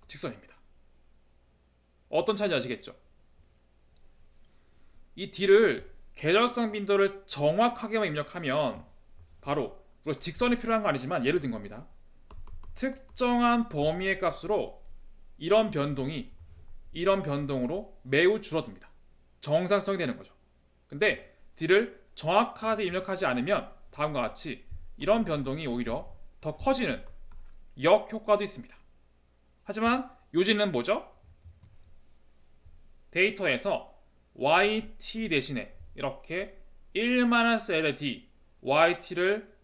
직선입니다. 어떤 차이인지 아시겠죠? 이 D를 계절성 빈도를 정확하게만 입력하면 바로 우리가 직선이 필요한 거 아니지만 예를 든 겁니다. 특정한 범위의 값으로 이런 변동이 이런 변동으로 매우 줄어듭니다. 정상성이 되는 거죠. 근데 D를 정확하게 입력하지 않으면 다음과 같이 이런 변동이 오히려 더 커지는 역효과도 있습니다. 하지만 요지는 뭐죠? 데이터에서 YT 대신에 이렇게 1-LD YT를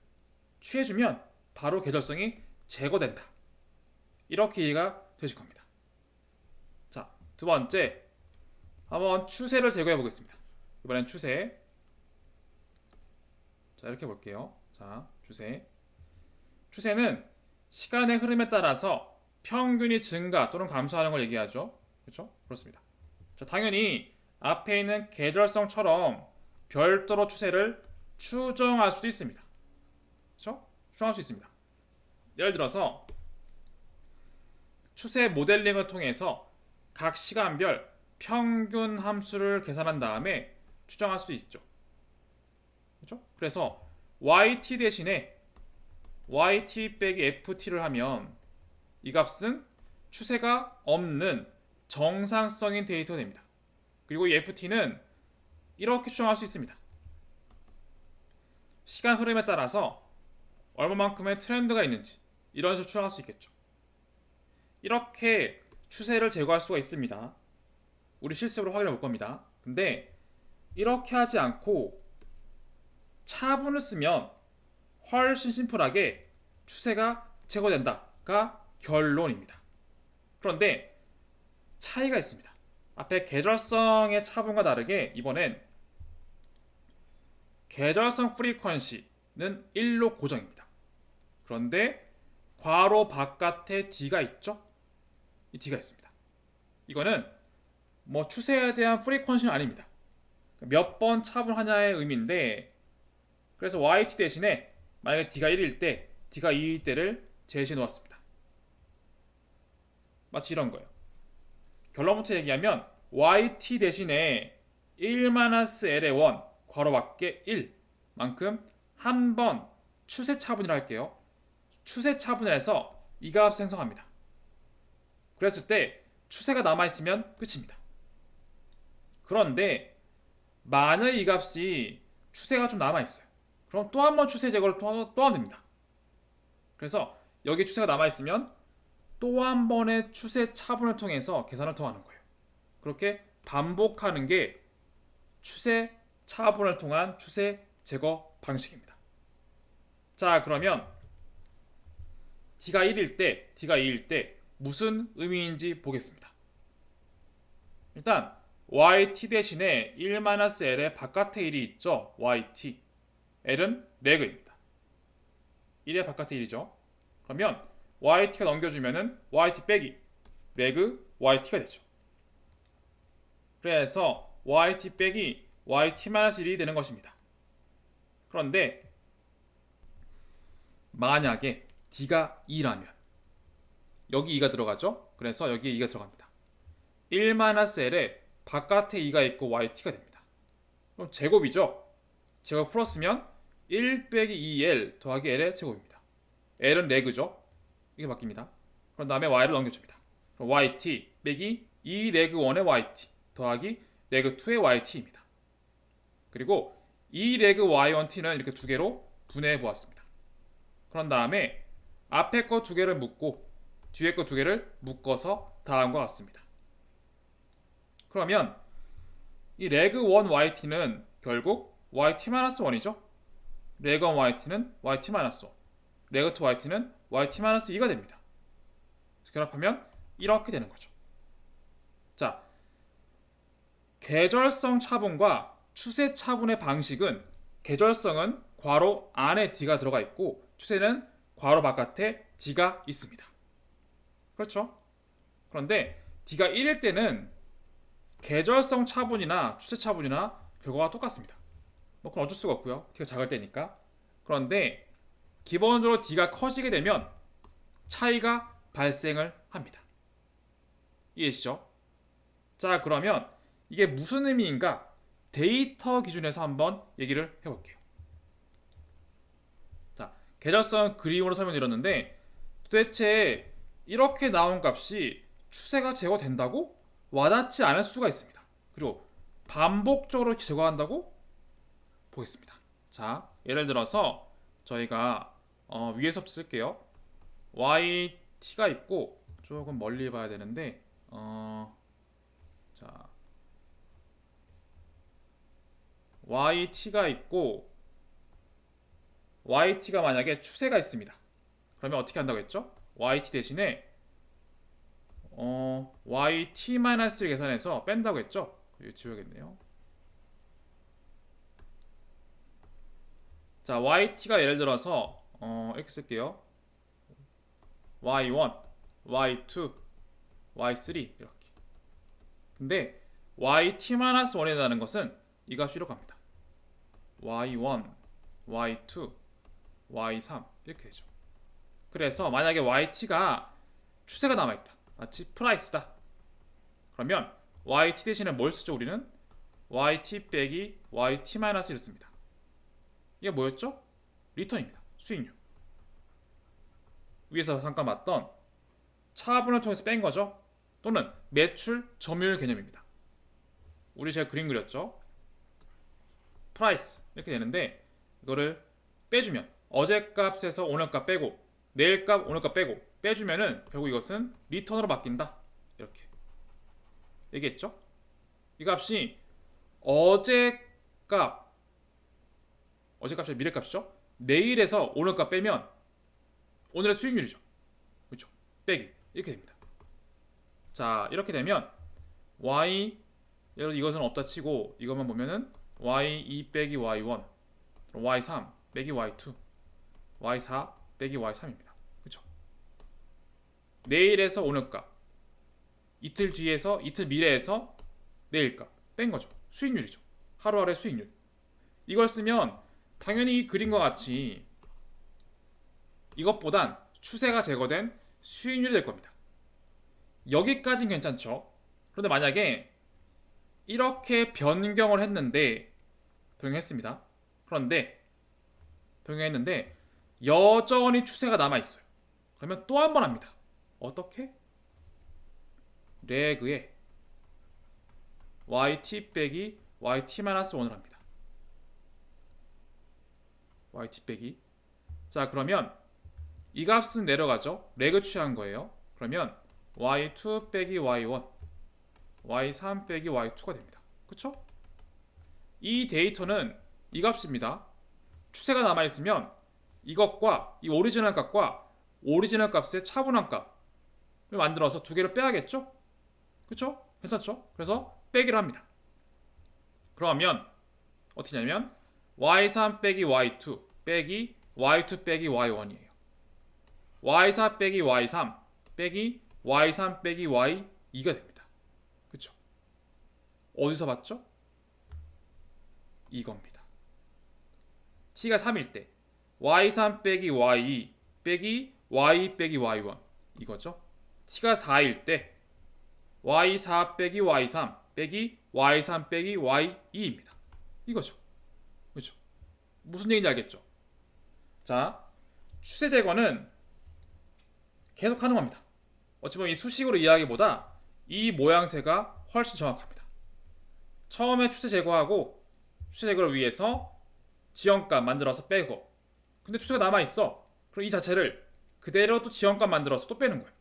취해주면 바로 계절성이 제거된다. 이렇게 이해가 되실 겁니다. 자, 두 번째 한번 추세를 제거해 보겠습니다. 이번엔 추세. 자, 이렇게 볼게요. 자, 추세는 시간의 흐름에 따라서 평균이 증가 또는 감소하는 걸 얘기하죠. 그렇죠? 그렇습니다. 자, 당연히 앞에 있는 계절성처럼 별도로 추세를 추정할 수도 있습니다. 그렇죠? 추정할 수 있습니다. 예를 들어서 추세 모델링을 통해서 각 시간별 평균 함수를 계산한 다음에 추정할 수 있죠. 그렇죠? 그래서 YT 대신에 YT 빼기 FT를 하면 이 값은 추세가 없는 정상성인 데이터가 됩니다. 그리고 이 FT는 이렇게 추정할 수 있습니다. 시간 흐름에 따라서 얼마만큼의 트렌드가 있는지 이런 식으로 추정할 수 있겠죠. 이렇게 추세를 제거할 수가 있습니다. 우리 실습으로 확인해 볼 겁니다. 근데 이렇게 하지 않고 차분을 쓰면 훨씬 심플하게 추세가 제거된다가 결론입니다. 그런데 차이가 있습니다. 앞에 계절성의 차분과 다르게 이번엔 계절성 프리퀀시는 1로 고정입니다. 그런데 괄호 바깥에 D가 있죠? 이 D가 있습니다. 이거는 뭐 추세에 대한 프리퀀시는 아닙니다. 몇 번 차분하냐의 의미인데, 그래서 YT 대신에 만약에 D가 1일 때, D가 2일 때를 제시해 놓았습니다. 마치 이런 거예요. 결론부터 얘기하면 YT 대신에 1-L의 1 괄호 밖에 1 만큼 한 번 추세 차분이라 할게요. 추세 차분을 해서 이 값을 생성합니다. 그랬을 때 추세가 남아있으면 끝입니다. 그런데 만약 이 값이 추세가 좀 남아있어요. 그럼 또 한 번 추세 제거를 또 하면 됩니다. 그래서 여기 추세가 남아있으면 또 한 번의 추세 차분을 통해서 계산을 더 하는 거예요. 그렇게 반복하는 게 추세 차분을 통한 추세 제거 방식입니다. 자, 그러면 D가 1일 때, D가 2일 때 무슨 의미인지 보겠습니다. 일단 YT 대신에 1-L의 바깥에 1이 있죠. YT. L은 레그입니다. 1의 바깥에 1이죠. 그러면 YT가 넘겨주면은 YT 빼기 레그 YT가 되죠. 그래서 YT 빼기 YT-1이 되는 것입니다. 그런데 만약에 D가 2라면 여기 2가 들어가죠. 그래서 여기에 2가 들어갑니다. 1-L에 바깥에 2가 있고 YT가 됩니다. 그럼 제곱이죠. 제곱 풀었으면 1 빼기 2L 더하기 L의 제곱입니다. L은 레그죠. 이게 바뀝니다. 그런 다음에 Y를 넘겨줍니다. 그럼 YT 빼기 2 레그 1의 YT 더하기 레그 2의 YT입니다. 그리고 2 레그 Y1T는 이렇게 두 개로 분해해 보았습니다. 그런 다음에 앞에 거 두 개를 묶고 뒤에 거 두 개를 묶어서 다음과 같습니다. 그러면 이 레그 1 YT는 결국 YT-1이죠. 레그 1 YT는 YT-1, 레그 2 YT는 YT-2가 됩니다. 결합하면 이렇게 되는 거죠. 자, 계절성 차분과 추세 차분의 방식은 계절성은 괄호 안에 D가 들어가 있고 추세는 괄호 바깥에 D가 있습니다. 그렇죠? 그런데 D가 1일 때는 계절성 차분이나 추세 차분이나 결과가 똑같습니다. 뭐 그건 어쩔 수가 없고요. D가 작을 때니까. 그런데 기본적으로 D가 커지게 되면 차이가 발생을 합니다. 이해되시죠? 자, 그러면 이게 무슨 의미인가? 데이터 기준에서 한번 얘기를 해볼게요. 자, 계절성 그림으로 설명드렸는데 도대체 이렇게 나온 값이 추세가 제거된다고? 와닿지 않을 수가 있습니다. 그리고 반복적으로 제거한다고? 보겠습니다. 자, 예를 들어서 저희가 위에서 쓸게요. YT가 있고 조금 멀리 봐야 되는데 자, YT가 있고 YT가 만약에 추세가 있습니다. 그러면 어떻게 한다고 했죠? YT 대신에 YT-를 계산해서 뺀다고 했죠? 이거 지워야겠네요. 자, YT가 예를 들어서 이렇게 쓸게요. Y1, Y2, Y3 이렇게. 근데 YT-1이라는 것은 이 값이 이렇게 갑니다. Y1, Y2, Y3 이렇게 되죠. 그래서 만약에 YT가 추세가 남아있다. 마치 프라이스다. 그러면 YT 대신에 뭘 쓰죠? 우리는 YT 빼기 YT-1을 씁니다. 이게 뭐였죠? 리턴입니다. 수익률. 위에서 잠깐 봤던 차분을 통해서 뺀 거죠. 또는 매출 점유율 개념입니다. 우리 제가 그림 그렸죠. 프라이스 이렇게 되는데 이거를 빼주면 어제 값에서 오늘 값 빼고 내일 값 오늘 값 빼고 빼주면은 결국 이것은 리턴으로 바뀐다. 이렇게 얘기했죠. 이 값이 어제 값, 어제 값이 미래 값이죠. 내일에서 오늘 값 빼면 오늘의 수익률이죠. 그렇죠? 빼기 이렇게 됩니다. 자, 이렇게 되면 y, 예를 이것은 없다 치고 이것만 보면은 y2 빼기 y1, y3 빼기 y2, y4 빼기 y3입니다. 그렇죠? 내일에서 오늘 값, 이틀 뒤에서, 이틀 미래에서 내일 값 뺀 거죠. 수익률이죠. 하루하루의 수익률. 이걸 쓰면 당연히 이 그림과 같이 이것보단 추세가 제거된 수익률이 될 겁니다. 여기까지는 괜찮죠. 그런데 만약에 이렇게 변경을 했는데, 변경했습니다. 그런데 변경했는데 여전히 추세가 남아있어요. 그러면 또 한 번 합니다. 어떻게? 레그에 yt 빼기 yt-1을 합니다. yt 빼기. 자, 그러면 이 값은 내려가죠. 레그 취한 거예요. 그러면 y2 빼기 y1, y3 빼기 y2가 됩니다. 그쵸? 이 데이터는 이 값입니다. 추세가 남아있으면 이것과 이 오리지널 값과 오리지널 값의 차분한 값을 만들어서 두 개를 빼야겠죠? 그쵸? 괜찮죠? 그래서 빼기를 합니다. 그러면 어떻게 하냐면 y3 빼기 y2 빼기 y2 빼기 y1이에요. y4 빼기 y3 빼기 y3 빼기 y2가 됩니다. 그쵸? 어디서 봤죠? 이겁니다. t가 3일 때 y3 빼기 y2 빼기 y 빼기 y1 이거죠. t가 4일 때 y4 빼기 y3 빼기 y3 빼기 y2입니다. 이거죠. 그렇죠? 무슨 얘기인지 알겠죠? 자, 추세 제거는 계속 하는 겁니다. 어찌 보면 이 수식으로 이해하기보다 이 모양새가 훨씬 정확합니다. 처음에 추세 제거하고 추세 제거를 위해서 지연값 만들어서 빼고, 근데 추세가 남아있어. 그럼 이 자체를 그대로 또 지연값 만들어서 또 빼는 거예요.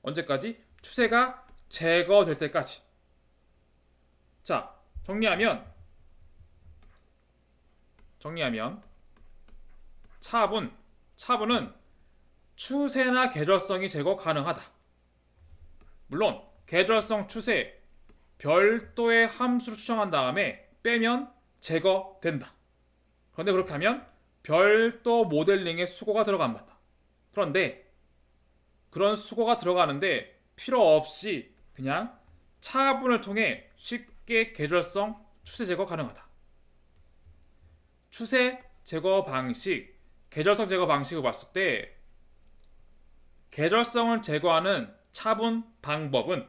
언제까지? 추세가 제거될 때까지. 자, 정리하면 차분은 추세나 계절성이 제거 가능하다. 물론 계절성 추세 별도의 함수를 추정한 다음에 빼면 제거된다. 그런데 그렇게 하면 별도 모델링에 수고가 들어간다. 그런데 그런 수고가 들어가는데 필요 없이 그냥 차분을 통해 쉽게 계절성 추세 제거 가능하다. 추세 제거 방식, 계절성 제거 방식을 봤을 때 계절성을 제거하는 차분 방법은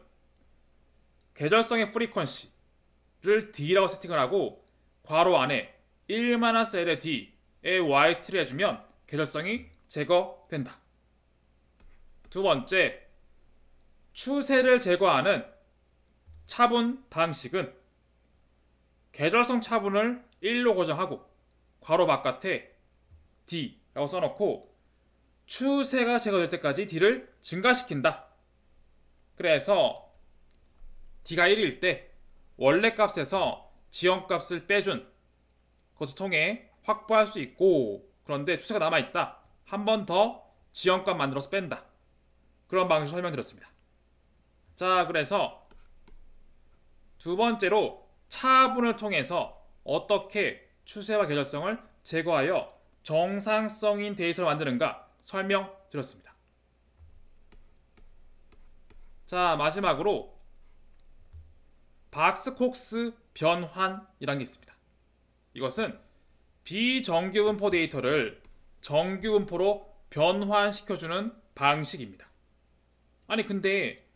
계절성의 프리퀀시를 D라고 세팅을 하고 괄호 안에 1-L의 D에 Yt를 해주면 계절성이 제거된다. 두 번째, 추세를 제거하는 차분 방식은 계절성 차분을 1로 고정하고 괄호 바깥에 D라고 써놓고 추세가 제거될 때까지 D를 증가시킨다. 그래서 D가 1일 때 원래 값에서 지연값을 빼준 것을 통해 확보할 수 있고, 그런데 추세가 남아있다. 한 번 더 지연값 만들어서 뺀다. 그런 방식으로 설명드렸습니다. 자, 그래서 두 번째로 차분을 통해서 어떻게 추세와 계절성을 제거하여 정상성인 데이터를 만드는가 설명드렸습니다. 자, 마지막으로 박스콕스 변환이라는 게 있습니다. 이것은 비정규분포 데이터를 정규분포로 변환시켜주는 방식입니다. 아니, 근데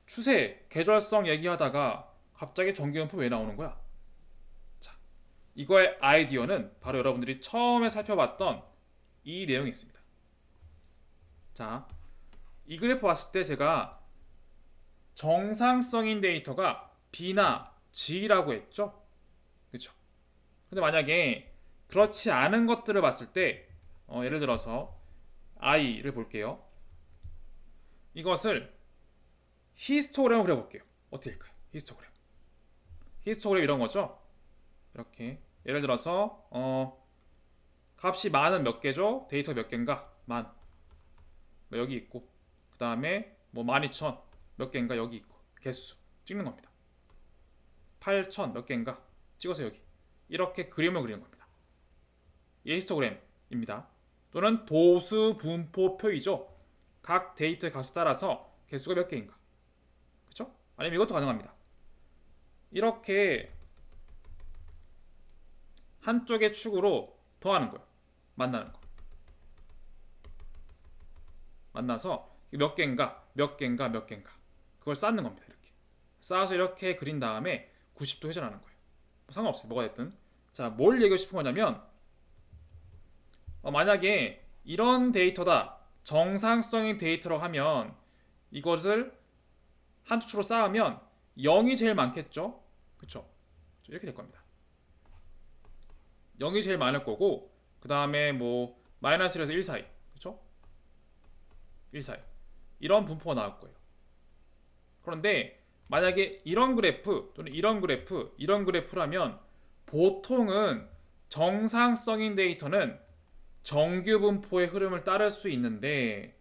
추세, 계절성 얘기하다가 갑자기 정규분포 왜 나오는 거야? 자, 이거의 아이디어는 바로 여러분들이 처음에 살펴봤던 이 내용이 있습니다. 자, 이 그래프 봤을 때 제가 정상성인 데이터가 B나 G라고 했죠? 그렇죠? 근데 만약에 그렇지 않은 것들을 봤을 때 예를 들어서 I를 볼게요. 이것을 히스토그램으로 그려볼게요. 어떻게 될까요? 히스토그램. 히스토그램 이런 거죠. 이렇게 예를 들어서 값이 만은 몇 개죠? 데이터 몇 개인가? 만. 뭐 여기 있고 그 다음에 뭐 12,000 몇 개인가 여기 있고 개수 찍는 겁니다. 8,000 몇 개인가 찍어서 여기 이렇게 그림을 그리는 겁니다. 이게 히스토그램입니다. 또는 도수 분포 표이죠. 각 데이터의 값에 따라서 개수가 몇 개인가. 그렇죠? 아니면 이것도 가능합니다. 이렇게 한쪽의 축으로 더하는 거예요. 만나는 거. 만나서 몇 개인가, 몇 개인가, 몇 개인가. 그걸 쌓는 겁니다. 이렇게. 쌓아서 이렇게 그린 다음에 90도 회전하는 거예요. 상관없어요. 뭐가 됐든. 자, 뭘 얘기하고 싶은 거냐면 만약에 이런 데이터다. 정상성인 데이터라고 하면 이것을 한 축으로 쌓으면 0이 제일 많겠죠? 그쵸? 이렇게 될 겁니다. 0이 제일 많을 거고 그 다음에 뭐 마이너스 1에서 1 사이 그쵸? 1 사이 이런 분포가 나올 거예요. 그런데 만약에 이런 그래프 또는 이런 그래프 이런 그래프라면 보통은 정상성인 데이터는 정규 분포의 흐름을 따를 수 있는데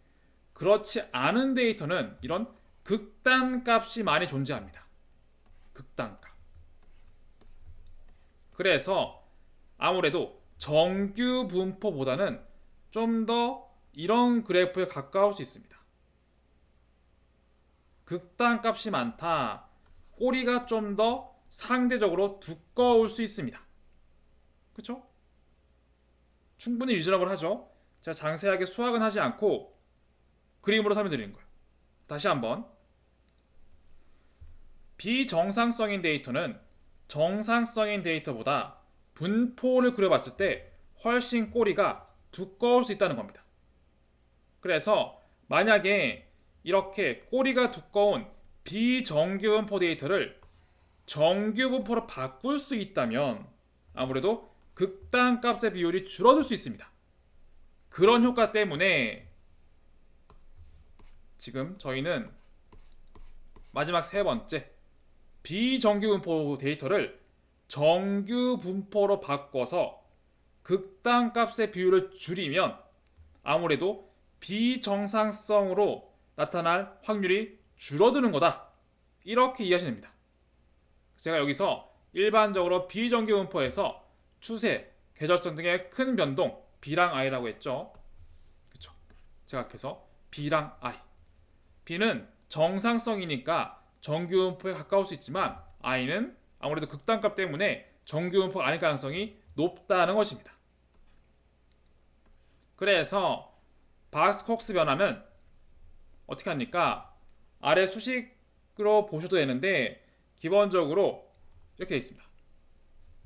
그렇지 않은 데이터는 이런 극단값이 많이 존재합니다. 극단값. 그래서 아무래도 정규 분포보다는 좀 더 이런 그래프에 가까울 수 있습니다. 극단값이 많다. 꼬리가 좀 더 상대적으로 두꺼울 수 있습니다. 그쵸? 충분히 리저너블 하죠. 제가 장세하게 수학은 하지 않고 그림으로 설명드리는 거예요. 다시 한번. 비정상성인 데이터는 정상성인 데이터보다 분포를 그려봤을 때 훨씬 꼬리가 두꺼울 수 있다는 겁니다. 그래서 만약에 이렇게 꼬리가 두꺼운 비정규 분포 데이터를 정규 분포로 바꿀 수 있다면 아무래도 극단값의 비율이 줄어들 수 있습니다. 그런 효과 때문에 지금 저희는 마지막 세 번째 비정규 분포 데이터를 정규 분포로 바꿔서 극단값의 비율을 줄이면 아무래도 비정상성으로 나타날 확률이 줄어드는 거다. 이렇게 이해하시면 됩니다. 제가 여기서 일반적으로 비정규 분포에서 추세, 계절성 등의 큰 변동 B랑 I라고 했죠. 그쵸? 제가 앞에서 B랑 I. B는 정상성이니까 정규 분포에 가까울 수 있지만 I는 아무래도 극단값 때문에 정규 분포가 아닐 가능성이 높다는 것입니다. 그래서 바크스-콕스 변화는 어떻게 합니까? 아래 수식으로 보셔도 되는데 기본적으로 이렇게 되어 있습니다.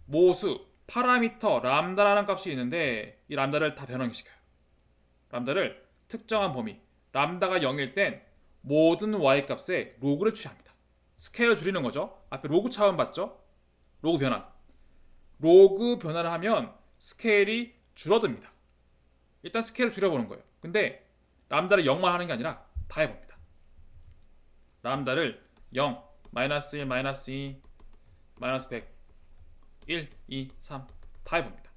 모수, 파라미터, 람다라는 값이 있는데 이 람다를 다 변형시켜요. 람다를 특정한 범위, 람다가 0일 땐 모든 y값에 로그를 취합니다. 스케일을 줄이는 거죠. 앞에 로그 차원 봤죠? 로그 변환. 로그 변환을 하면 스케일이 줄어듭니다. 일단 스케일을 줄여보는 거예요. 근데 람다를 0만 하는 게 아니라 다 해봅니다. 람다를 0, 마이너스 1, 마이너스 2, 마이너스 100, 1, 2, 3 다 해봅니다.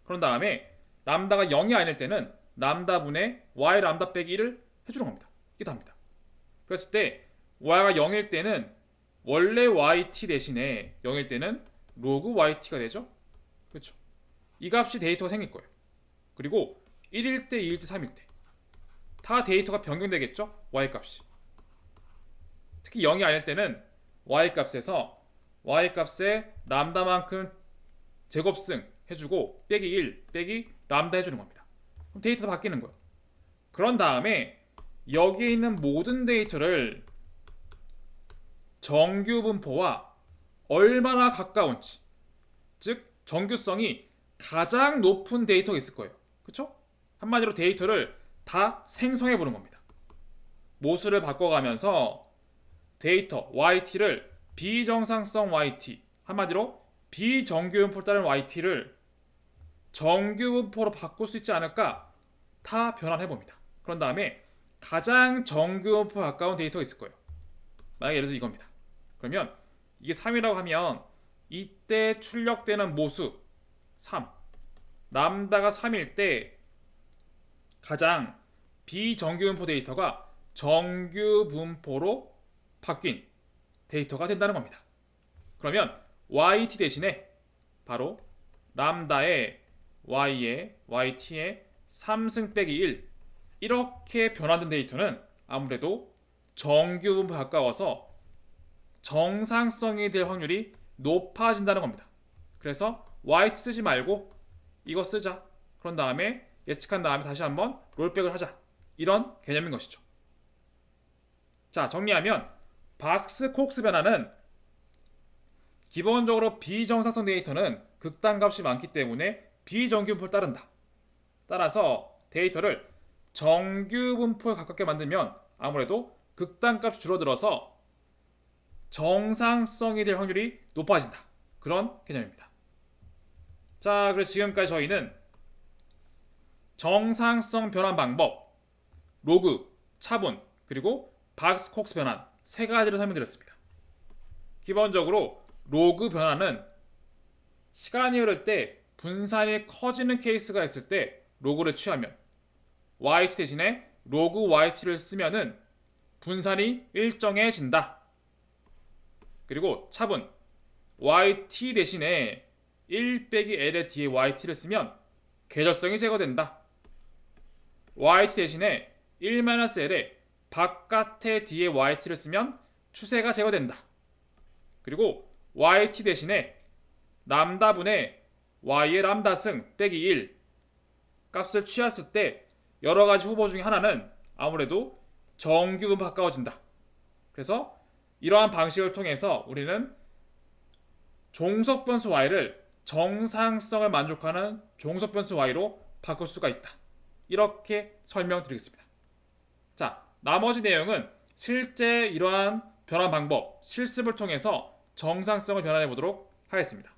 그런 다음에 람다가 0이 아닐 때는 람다분의 y 람다 빼기 1을 해주는 겁니다. 이게 답니다. 그랬을 때 y가 0일 때는 원래 yt 대신에 0일 때는 로그 yt가 되죠. 그렇죠. 이 값이 데이터가 생길 거예요. 그리고 1일 때, 2일 때, 3일 때 다 데이터가 변경되겠죠. y값이. 특히 0이 아닐 때는 y값에서 y값에 람다만큼 제곱승 해주고 빼기 1 빼기 람다 해주는 겁니다. 그럼 데이터가 바뀌는 거예요. 그런 다음에 여기에 있는 모든 데이터를 정규 분포와 얼마나 가까운지, 즉 정규성이 가장 높은 데이터가 있을 거예요. 그렇죠? 한마디로 데이터를 다 생성해 보는 겁니다. 모수를 바꿔가면서 데이터 yt를 비정상성 yt, 한마디로 비정규 분포를 따른 yt를 정규 분포로 바꿀 수 있지 않을까 다 변환해 봅니다. 그런 다음에 가장 정규 분포에 가까운 데이터가 있을 거예요. 만약에 예를 들어서 이겁니다. 그러면 이게 3이라고 하면 이때 출력되는 모수 3, 람다가 3일 때 가장 비정규분포 데이터가 정규분포로 바뀐 데이터가 된다는 겁니다. 그러면 yt 대신에 바로 람다의 y의 yt의 3승 빼기 1 이렇게 변화된 데이터는 아무래도 정규분포 가까워서 정상성이 될 확률이 높아진다는 겁니다. 그래서 yt 쓰지 말고 이거 쓰자. 그런 다음에 예측한 다음에 다시 한번 롤백을 하자. 이런 개념인 것이죠. 자, 정리하면 박스 콕스 변화는 기본적으로 비정상성 데이터는 극단값이 많기 때문에 비정규분포를 따른다. 따라서 데이터를 정규분포에 가깝게 만들면 아무래도 극단값이 줄어들어서 정상성이 될 확률이 높아진다. 그런 개념입니다. 자, 그래서 지금까지 저희는 정상성 변환 방법, 로그, 차분, 그리고 박스 콕스 변환 세 가지를 설명드렸습니다. 기본적으로 로그 변환은 시간이 흐를 때 분산이 커지는 케이스가 있을 때 로그를 취하면 yt 대신에 로그 yt를 쓰면은 분산이 일정해진다. 그리고 차분 yt 대신에 1 빼기 l의 뒤에 yt를 쓰면 궤절성이 제거된다. yt 대신에 1-l의 바깥의 뒤에 yt를 쓰면 추세가 제거된다. 그리고 yt 대신에 람다분의 y의 람다승 빼기 1 값을 취했을 때 여러가지 후보 중에 하나는 아무래도 정규분포 가까워진다. 그래서 이러한 방식을 통해서 우리는 종속변수 y를 정상성을 만족하는 종속변수 y로 바꿀 수가 있다. 이렇게 설명드리겠습니다. 자, 나머지 내용은 실제 이러한 변환 방법, 실습을 통해서 정상성을 변환해 보도록 하겠습니다.